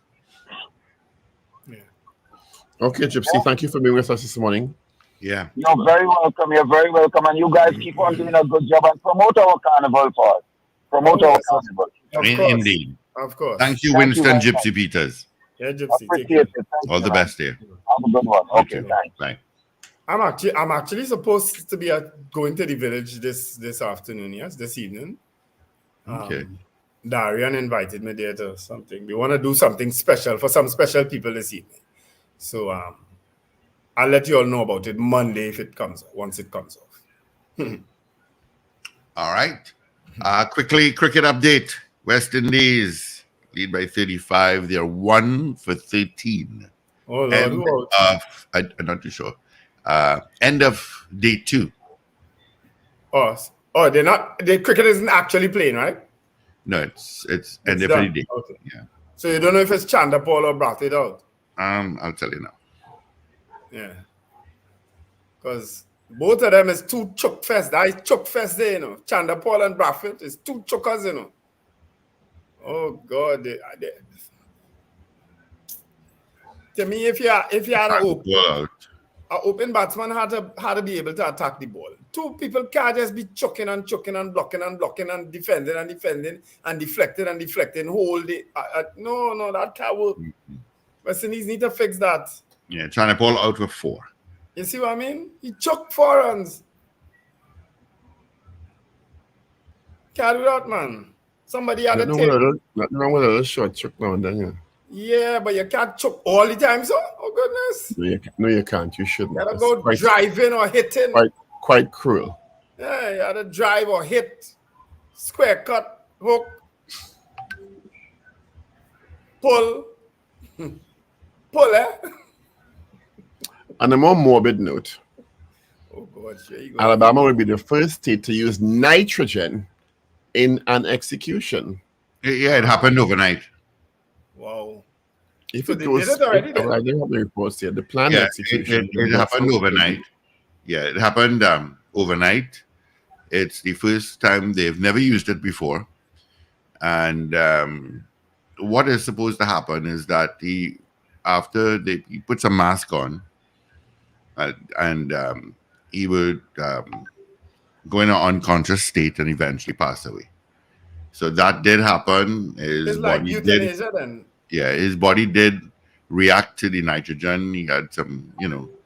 Okay, Gypsy, thank you for being with us this morning. Yeah. You're very welcome. You're very welcome. And you guys keep on doing a good job and promote our carnival for us. Promote our carnival. Indeed. Of course. Thank you, Winston Gypsy Peters. Yeah, Gypsy. Appreciate it. All the best here. Have a good one. Okay, thanks. Bye. I'm actually supposed to be going to the village this afternoon, yes, this evening. Okay. Darian invited me there to something. We want to do something special for some special people this evening. So I'll let you all know about it Monday if it comes, once it comes off. All right. Quickly, cricket update. West Indies lead by 35. They're 1 for 13. Oh, Lord. I'm not too sure. End of day 2. Oh, they're not. The cricket isn't actually playing, right? No, it's end of the day. Okay. Yeah. So you don't know if it's Chanda Paul or Brathwaite out? I'll tell you now. Yeah. Because both of them is two choke fest. That is choke fest there, you know. Chanda Paul and Brathwaite is two chokers, you know. Oh God. To me, if you had an open batsman had to be able to attack the ball. Two people can't just be chucking and blocking and defending and deflecting, hold it. No, that can't work. West Indies need to fix that. Yeah, China Paul out with 4. You see what I mean? He chucked 4 runs. Can't do that, man. Somebody had to take. Nothing wrong with a little short chuck now and then, yeah. Yeah, but you can't chuck all the time, so? Oh, goodness. No, you can't. You shouldn't. You gotta go driving or hitting. Quite cruel. Yeah, you gotta drive or hit. Square cut, hook, pull. Pull, eh? On a more morbid note, oh God, Alabama will be the first state to use nitrogen in an execution. Yeah, it happened overnight. Wow. If so it goes, did it already, I didn't have the reports here. The planned execution. It happened overnight. Yeah, it happened overnight. It's the first time they've never used it before. And what is supposed to happen is that he puts a mask on and he would go in an unconscious state and eventually pass away. So that did happen. It's like euthanasia then. Yeah, his body did react to the nitrogen. He had some,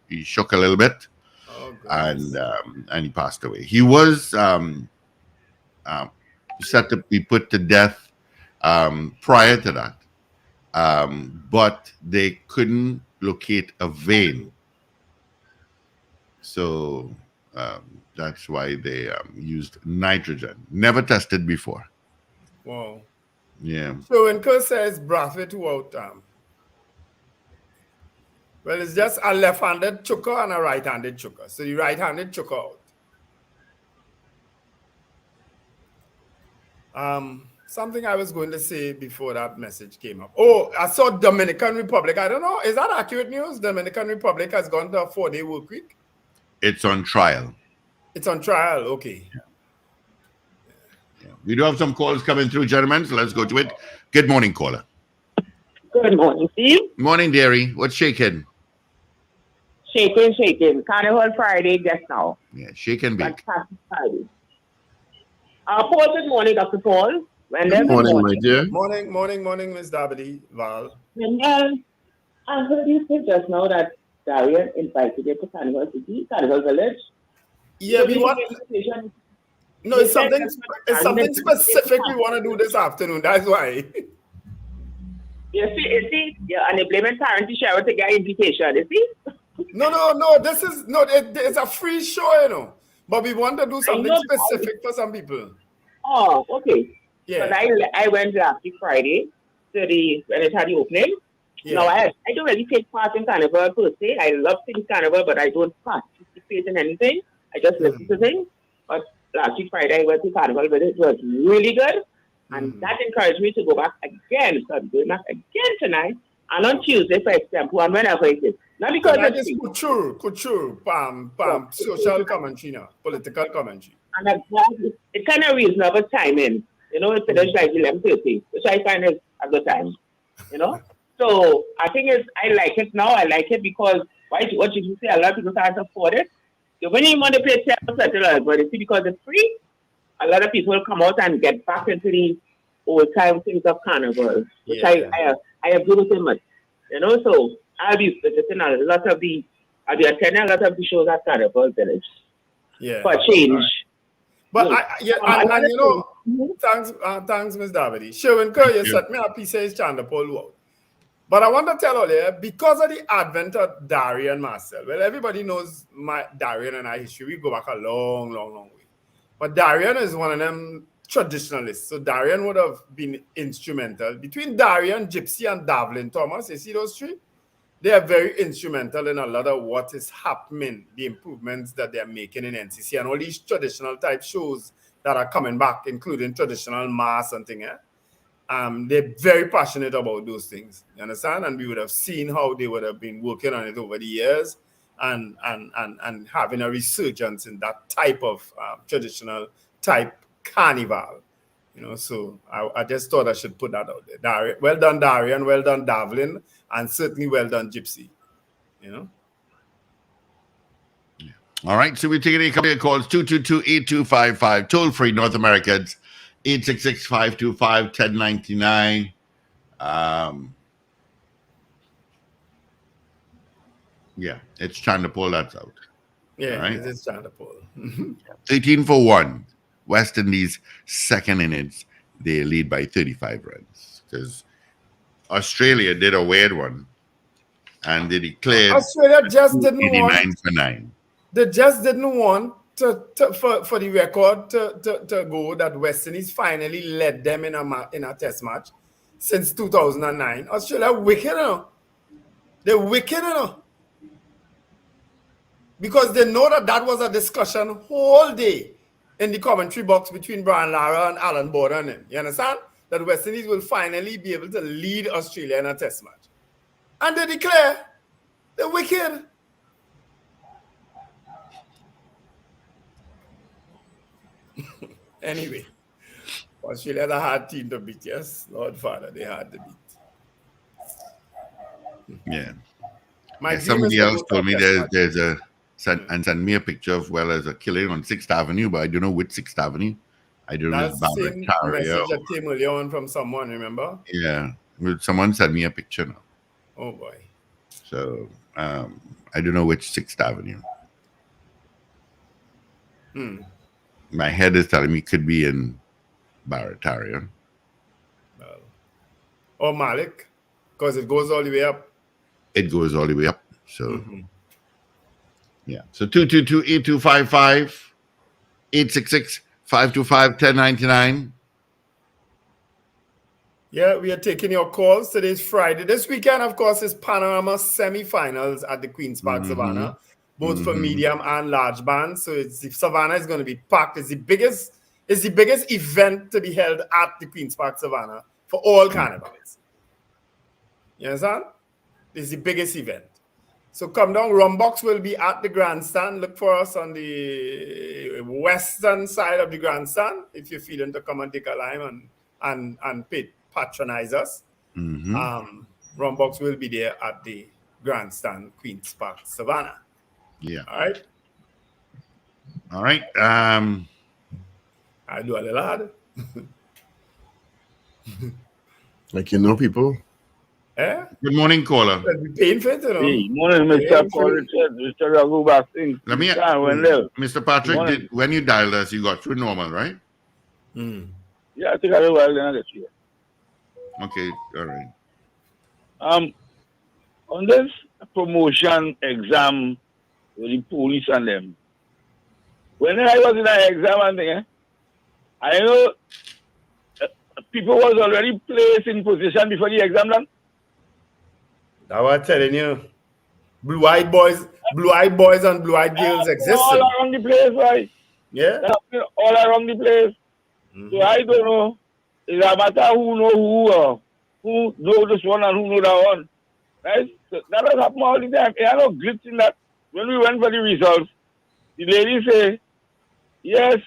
he shook a little bit, and he passed away. He was set to be put to death prior to that, but they couldn't locate a vein. So that's why they used nitrogen. Never tested before. Wow. Yeah. So when Kurt says Brathwaite who out, well, it's just a left-handed chucker and a right-handed chucker. So the right-handed chucker out. Something I was going to say before that message came up. Oh, I saw Dominican Republic. I don't know. Is that accurate news? Dominican Republic has gone to a 4-day work week? It's on trial. It's on trial. Okay. Yeah. We do have some calls coming through, gentlemen, so let's go to it. Good morning, caller. Good morning, Steve. Morning, Derry. What's shaking? Shaking. Carnival Friday just now. Yeah, shake and bake. Fantastic Friday. Paul, good morning, Dr. Paul. Wendell, good morning, my dear. Morning, Ms. Dabity, Val. Wendell, I heard you say just now that Darian invited you to Carnival City, Carnival Village. Yeah, so we want... No, it's something specific we want to do this afternoon. That's why. You see, and they blame Tarrant to share with the guy invitation, you see? No, it's a free show, But we want to do something specific for some people. Oh, okay. Yeah. But I went last week Friday when it had the opening. Yeah. Now, I don't really take part in Carnival per se. I love things Carnival, but I don't participate in anything. I just listen to things. But last week Friday, I went to Carnival, but it was really good. And that encouraged me to go back again. So I'm going back again tonight and on Tuesday, for example, and whenever it is. Not because it's couture, social commentary now, political commentary. And it's kind of reasonable timing. You know, it finished like 11:30, which I find is a good time. You know? So I think I like it now. I like it because what you say, a lot of people can't afford it. So when you want to pay $10, but you see, because it's free, a lot of people come out and get back into the old time things of Carnival, which I agree with him much. You know, so I'll be visiting I'll be attending a lot of the shows at Carnival Village. Yeah. For change. But you know, thanks, Ms. Davide. Sherwin Kerr, you set me up, he says Chandapol out. But I want to tell all you, because of the advent of Darian Marcel, well, everybody knows Darian and I history. We go back a long, long, long way. But Darian is one of them traditionalists. So Darian would have been instrumental. Between Darian, Gypsy, and Davlin Thomas, you see those three? They are very instrumental in a lot of what is happening, the improvements that they're making in NCC, and all these traditional type shows that are coming back, including traditional mass and things. They're very passionate about those things, you understand? And we would have seen how they would have been working on it over the years and having a resurgence in that type of traditional type carnival, you know. So I just thought I should put that out there. Well done, Darian, well done, Davlin, and certainly well done, Gypsy, you know. All right, so we're taking a couple of calls, 222-8255, toll-free North Americans, 866-525-1099. Yeah, it's trying to pull that out. Yeah, right? it is trying to pull. 18 for 1. West Indies, second innings, they lead by 35 runs. Because Australia did a weird one, and they declared Australia just didn't 89 want for 9. They just didn't want for the record to go that West Indies finally led them in a test match since 2009. Australia wicked, you know. They're wicked, you know. Because they know that was a discussion whole day in the commentary box between Brian Lara and Alan Border. You understand? That West Indies will finally be able to lead Australia in a test match. And they declare they're wicked. Anyway, Australia had a hard team to beat, yes. Lord Father, they had to beat. Yeah. Somebody else told me there's a send me a picture of a killing on 6th Avenue, but I don't know which 6th Avenue. I don't know. That's the same message that came earlier on from someone, remember? Yeah. Someone sent me a picture now. Oh boy. So I don't know which 6th Avenue. My head is telling me it could be in Barataria. Or Malik, because it goes all the way up. It goes all the way up. So, yeah. So 222-8255, 866-525-1099. Yeah, we are taking your calls. Today's Friday. This weekend, of course, is Panorama semi-finals at the Queen's Park Savannah, both for medium and large bands. So Savannah is going to be packed. It's the biggest event to be held at the Queen's Park Savannah for all carnivals. You understand? It's the biggest event. So come down. Rumbox will be at the grandstand. Look for us on the western side of the grandstand if you're feeling to come and take a lime and patronize us. Rumbox will be there at the grandstand, Queen's Park Savannah. Yeah. All right. I do a little hard. Like, you know, people. Eh? Good morning, caller. Paying for it, you know? Good morning, Mr. Mr. Ragoobarsingh. Let me, Wendell. Mr. Patrick, when you dialed us, you got through normal, right? Yeah, I think I know why I get you. Okay, all right. On this promotion exam with the police and them, when I was in an exam and thing, I know people was already placed in position before the exam done. I was telling you, blue-eyed boys and blue-eyed girls exist. All around the place, right? Yeah. That happening all around the place. So I don't know. It's a matter who know who know this one and who know that one. Right? So that has happened all the time. I know glitch in that. When we went for the results, the lady say, yes,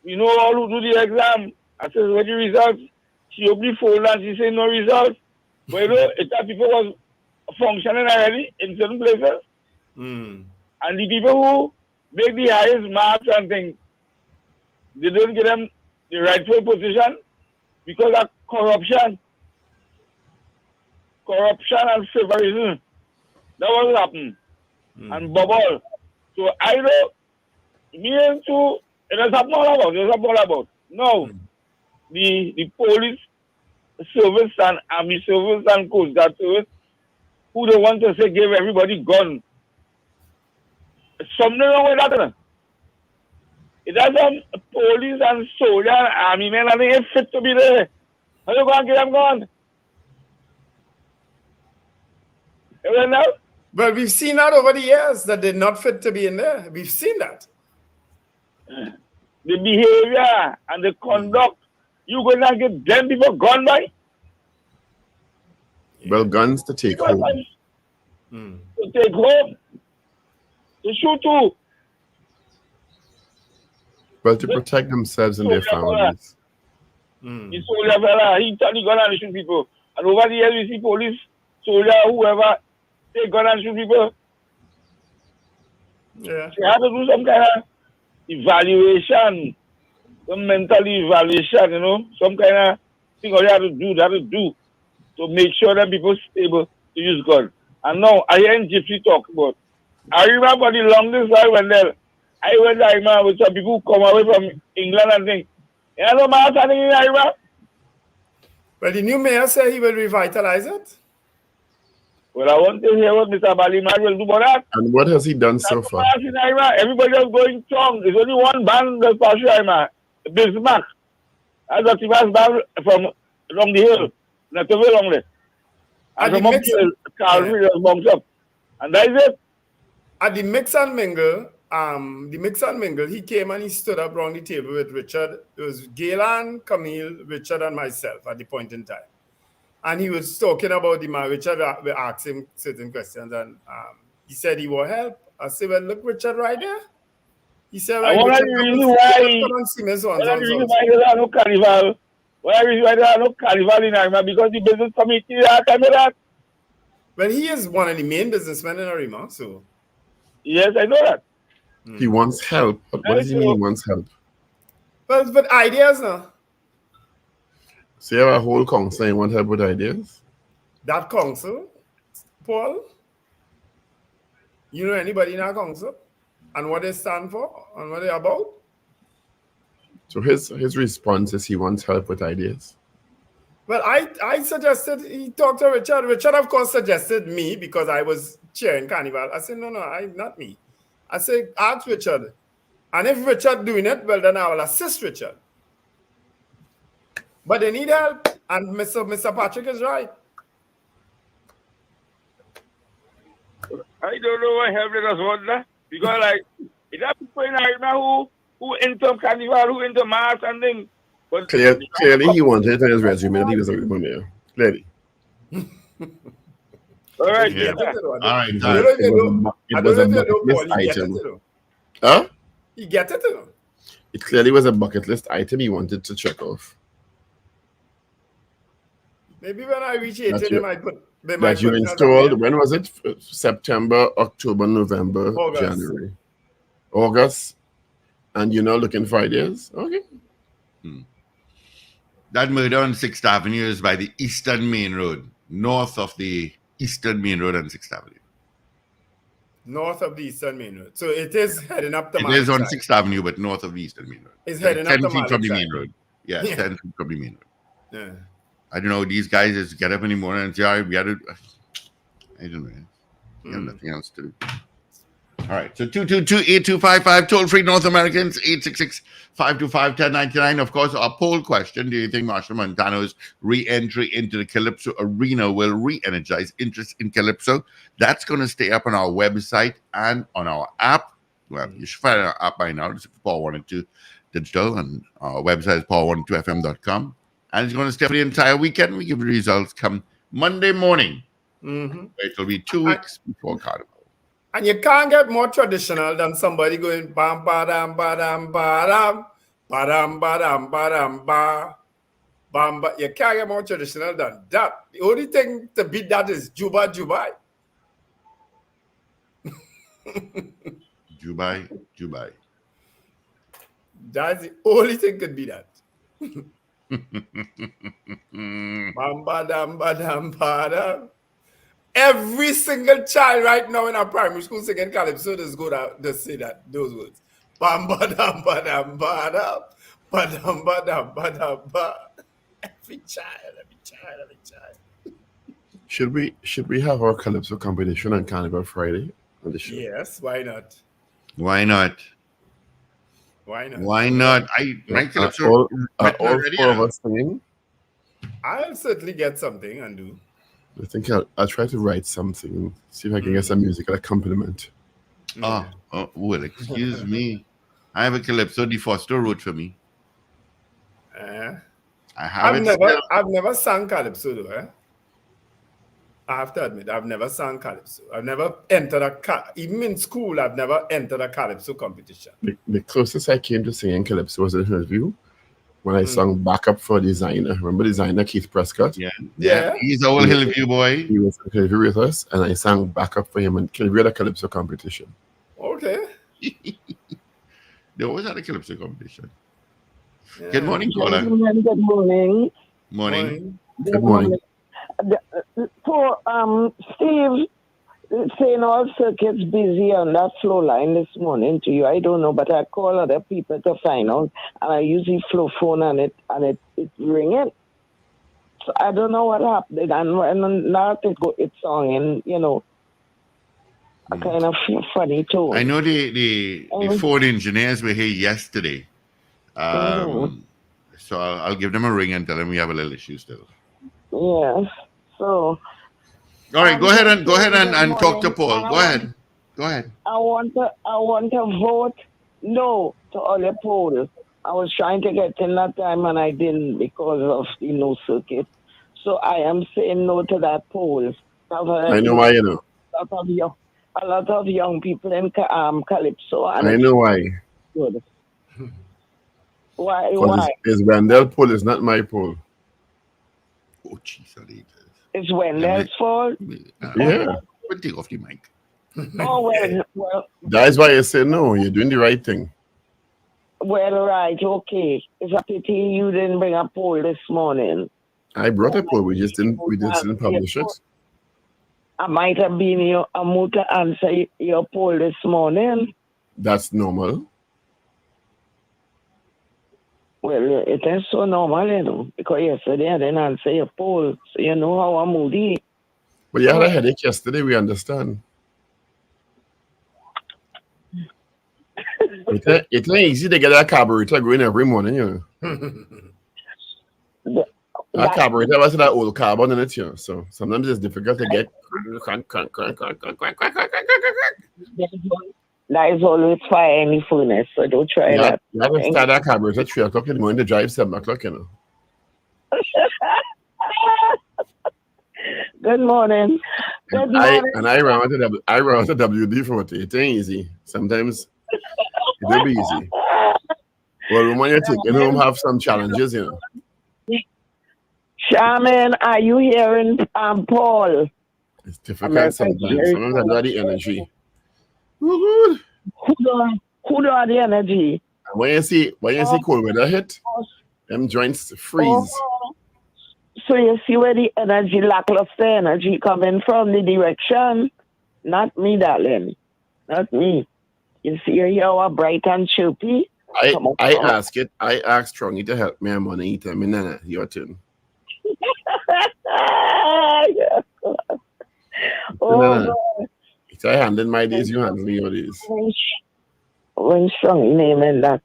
we know all who do the exam. I said, what the results? She opened the phone and she said, no results. But you know, it's that people was functioning already in certain places. And the people who make the highest marks and things, they don't get them the rightful position because of corruption. Corruption and favorism. That was happening. And bubble. So I know, me and two, it has happened all about. No, the police service and army service and coast guard service, who they want to say give everybody gun. Something wrong with that. It has some police and soldier and army men and they ain't fit to be there. How you going to get them gun? You know? But we've seen that over the years that they're not fit to be in there. We've seen that. The behavior and the conduct, you gonna get them people gone by? Well, guns to take home. To take home. To shoot to. Well, to protect themselves and their families. The soldier fella, he turn the gun and shoot people. And over the years, we see police, soldier, whoever, take gun and shoot people. Yeah. So you have to do some kind of evaluation, some mental evaluation, you know, some kind of thing you have to do to make sure that people stable to use gun. And now, I hear Gypsy talk about, I remember the longest while Wendell, I went to Irma with some people who come away from England and things. You know what's happening in Irma? Well, the new mayor said he will revitalize it. Well, I want to hear what Mr. Baliman will do about that. And what has he done so far? In Irma, everybody is going strong. There's only one band that's passing Irma, Bismarck. That's the first band from the hill, not too long there. And from up here, Carnival just bumps up. And that is it. At the mix and mingle, he came and he stood up around the table with Richard. It was Galen, Camille, Richard, and myself at the point in time. And he was talking about the man. Richard asked him certain questions, and he said he will help. I said, well, look, Richard, right there. He said, right, why Richard, there are no carnival? Why there are no carnival in Arima? Because the business committee are coming that. Well, he is one of the main businessmen in Arima, so. Yes, I know that. He wants help. But what does he mean he wants help? Well, but ideas now. So you have a whole council and you want help with ideas? That council, Paul, you know anybody in our council? And what they stand for? And what they're about? So his response is he wants help with ideas. Well, I suggested he talked to Richard. Richard, of course, suggested me because I was chairing Carnival. I said, no, not me. I said, ask Richard. And if Richard doing it, well, then I will assist Richard. But they need help. And Mr. Patrick is right. I don't know what help let us want that. Because, like, is that people in Arima who into Carnival, who into Mass and things? But clearly, he wanted it in his resume that he was a good mayor. Clearly. All right. Yeah. All right. It was a bucket list item. Huh? He get it, you know? It clearly was a bucket list item he wanted to check off. Maybe when I reach 80, they might put... That you installed, when was it? September, October, November, August. January. August. And you're now looking for ideas? Okay. That murder on 6th Avenue is by the Eastern Main Road, north of the Eastern Main Road on 6th Avenue. North of the Eastern Main Road. So it is heading up the It is on 6th Avenue, but north of the Eastern Main Road. It's heading up 10 the feet from the Malik main side. road. Yeah, 10 feet from the main road. Yeah. I don't know. These guys just get up in the morning and say, all right, we got to... I don't know. You have nothing else to do. All right. So 222-8255, toll-free North Americans, 866-525-1099. Of course, our poll question, do you think Marshall Montano's re-entry into the Calypso arena will re-energize interest in Calypso? That's going to stay up on our website and on our app. Well, you should find it out by now. It's Power 102 Digital, and our website is power102fm.com. And it's going to stay for the entire weekend. We give the results come Monday morning. It'll be 2 weeks before Carnival. And you can't get more traditional than somebody going bam badam badam badam badam badam badam ba bam ba. You can't get more traditional than that. The only thing to beat that is Juba Jubai. Jubai. That's the only thing could be that. Bam badam badam badam. Every single child right now in our primary school singing calypso just go out to say those words. Bam badam badam badam badam badam badam ba. Every child. Should we have our calypso competition on Carnival Friday on the show? Yes, why not? Why not? My calypso all already. Four of us singing. I'll certainly get something and do. I think I'll try to write something, see if I can get some musical accompaniment. Oh, well, excuse me. I have a calypso De Foster wrote for me. I have I've never sung calypso though. I have to admit, I've never sung calypso. I've never entered even in school, I've never entered a calypso competition. The closest I came to singing calypso was in Hillview when I sung backup for Designer. Remember Designer Keith Prescott? Yeah. He's our Hillview boy. He was in Hillview with us, and I sang backup for him and we had a calypso competition. Okay. They always had a calypso competition. Yeah. Good morning, caller. Good morning. Morning. Good morning. For Steve, saying all circuits busy on that flow line this morning to you. I don't know, but I call other people to find out, and I use the flow phone and it's ringing. So I don't know what happened, and now it's songing, a kind of funny tone. I know the phone engineers were here yesterday, so I'll give them a ring and tell them we have a little issue still. Yes. So. All right, go ahead and talk to Paul. Go ahead. I want to vote no to all the polls. I was trying to get in that time and I didn't because of the no circuit. So I am saying no to that poll. I know why you know. A lot of young people in Calypso. And I know why. Good. Why? It's Wendell poll, it's not my poll. Oh, jeez, it's Wendell's fault? Yeah. But take off the mic. Oh, well. That's why I say no. You're doing the right thing. Well, right. Okay. It's a pity you didn't bring a poll this morning. I brought a poll. We just didn't publish it. I might have been a mood to answer your poll this morning. That's normal. Well, it is so normal, because yesterday I didn't answer your poll, so you know how I'm moody. But you had a headache yesterday, we understand. It's not easy to get a carburetor going every morning, That carburetor was that old carbon in it, so sometimes it's difficult to get. That is always fire any furnace, so don't try that. You have to start that carburetor at 3 o'clock in the morning to drive 7 o'clock, Good morning. I run to WD for it. It ain't easy. Sometimes it will be easy. Well, when you take it home, have some challenges, Shaman, are you hearing Paul? It's difficult sometimes. Sometimes I got the energy. Who do have the energy? When you see cold weather hit, them joints freeze. So you see where the lackluster energy coming from, the direction? Not me, darling. Not me. You see you are bright and chirpy? I asked Strongy to help me and money. Tell me, Nana, your turn. Oh, so I handled my days, you handle your days. When Strongy naming that,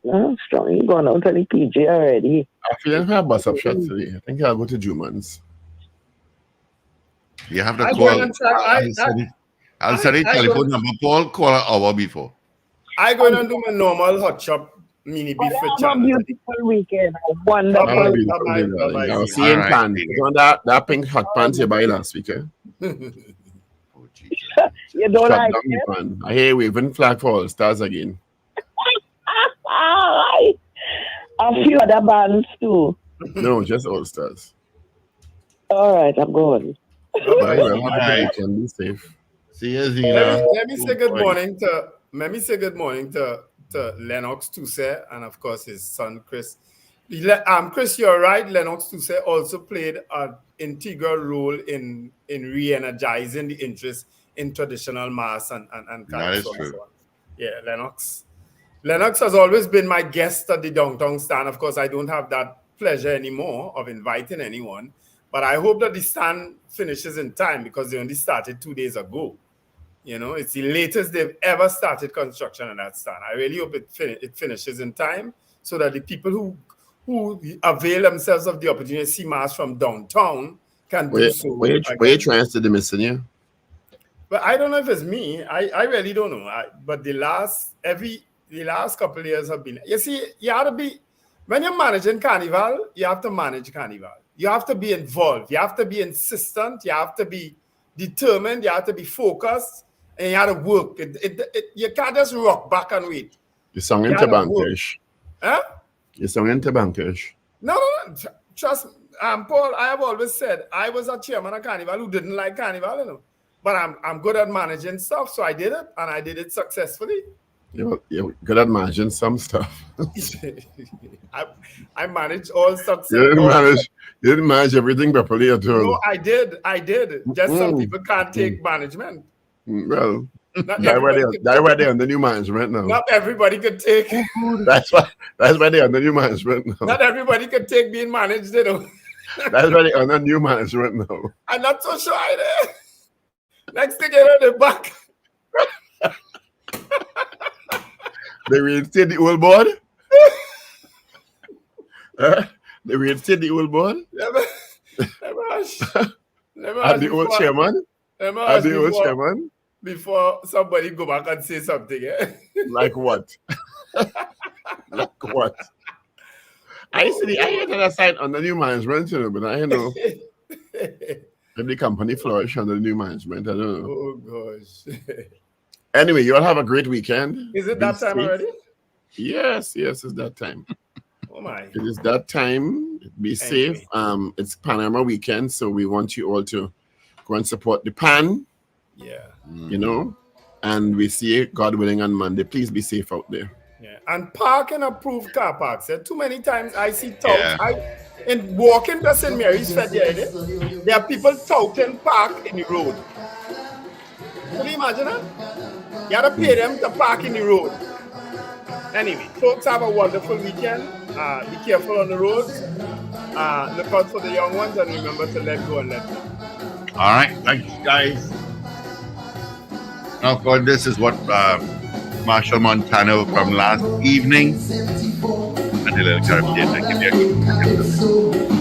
Strongy gone out to the PG already. I feel like I have bus up shot today. I think I'll go to Juman's. You have to call. I'll send the telephone number. Paul, call an hour before. I go and do my normal hot shop mini beef with Have a beautiful weekend. A wonderful Bye-bye. I'll see you in pan. On that pink hot pants you buy last week, eh? You don't Shut like down it? the pan. I hear waving flag for All Stars again. A few other bands too. No, just All Stars. All right, I'm going. Bye. Well, have a good weekend. Be safe. See you, Zena. Let me say good morning to Lennox Tousse and of course his son Chris. Chris, you're right. Lennox Tousse also played an integral role in re-energizing the interest in traditional mass and that is true. So yeah, Lennox has always been my guest at the downtown stand. Of course, I don't have that pleasure anymore of inviting anyone, but I hope that the stand finishes in time because they only started 2 days ago. You know, it's the latest they've ever started construction on that stand. I really hope it finishes in time so that the people who avail themselves of the opportunity to see mass from downtown can do so. Where you trying to missing you? But I don't know if it's me. I really don't know. But the last couple of years have been. You see, you have to be when you're managing Carnival. You have to manage Carnival. You have to be involved. You have to be insistent. You have to be determined. You have to be focused, and you have to work. You can't just rock back and wait. You sung into bankers. Huh? You sung into bankers. No. Trust me, Paul. I have always said I was a chairman of Carnival who didn't like Carnival, you know. But I'm good at managing stuff, so I did it, and I did it successfully. You're good at managing some stuff. I managed all success. You didn't manage everything properly at all. No, I did. Just some people can't take management. Well, that's why they're under new management now. Not everybody could take. That's why they're under new management now. Not everybody could take being managed, you know. That's why they're under new management now. I'm not so sure either. Next thing you know, they're back. They reinstate the old board? They reinstate the old board? Never And the old chairman? And the old chairman? Before somebody go back and say something, eh? Like what? Like what? I had to sign under new management, you know, but I know if the company flourish under the new management, I don't know. Oh gosh. Anyway, you all have a great weekend. Is it that time already? Yes, it's that time. Oh my. It is that time. Be safe. It's Panorama weekend, so we want you all to go and support the pan. Yeah. You know, and we see it, God willing, on Monday. Please be safe out there. Yeah. And park in approved car parks. Too many times I see touts. In walking to St. Mary's Fed there are people touting park in the road. Can you imagine that? You have to pay them to park in the road. Anyway, folks, have a wonderful weekend. Be careful on the roads. Look out for the young ones and remember to let go and let go. All right. Thanks, guys. Now, of course, this is what Marshall Montano from last evening. And a little Caribbean. Give you a good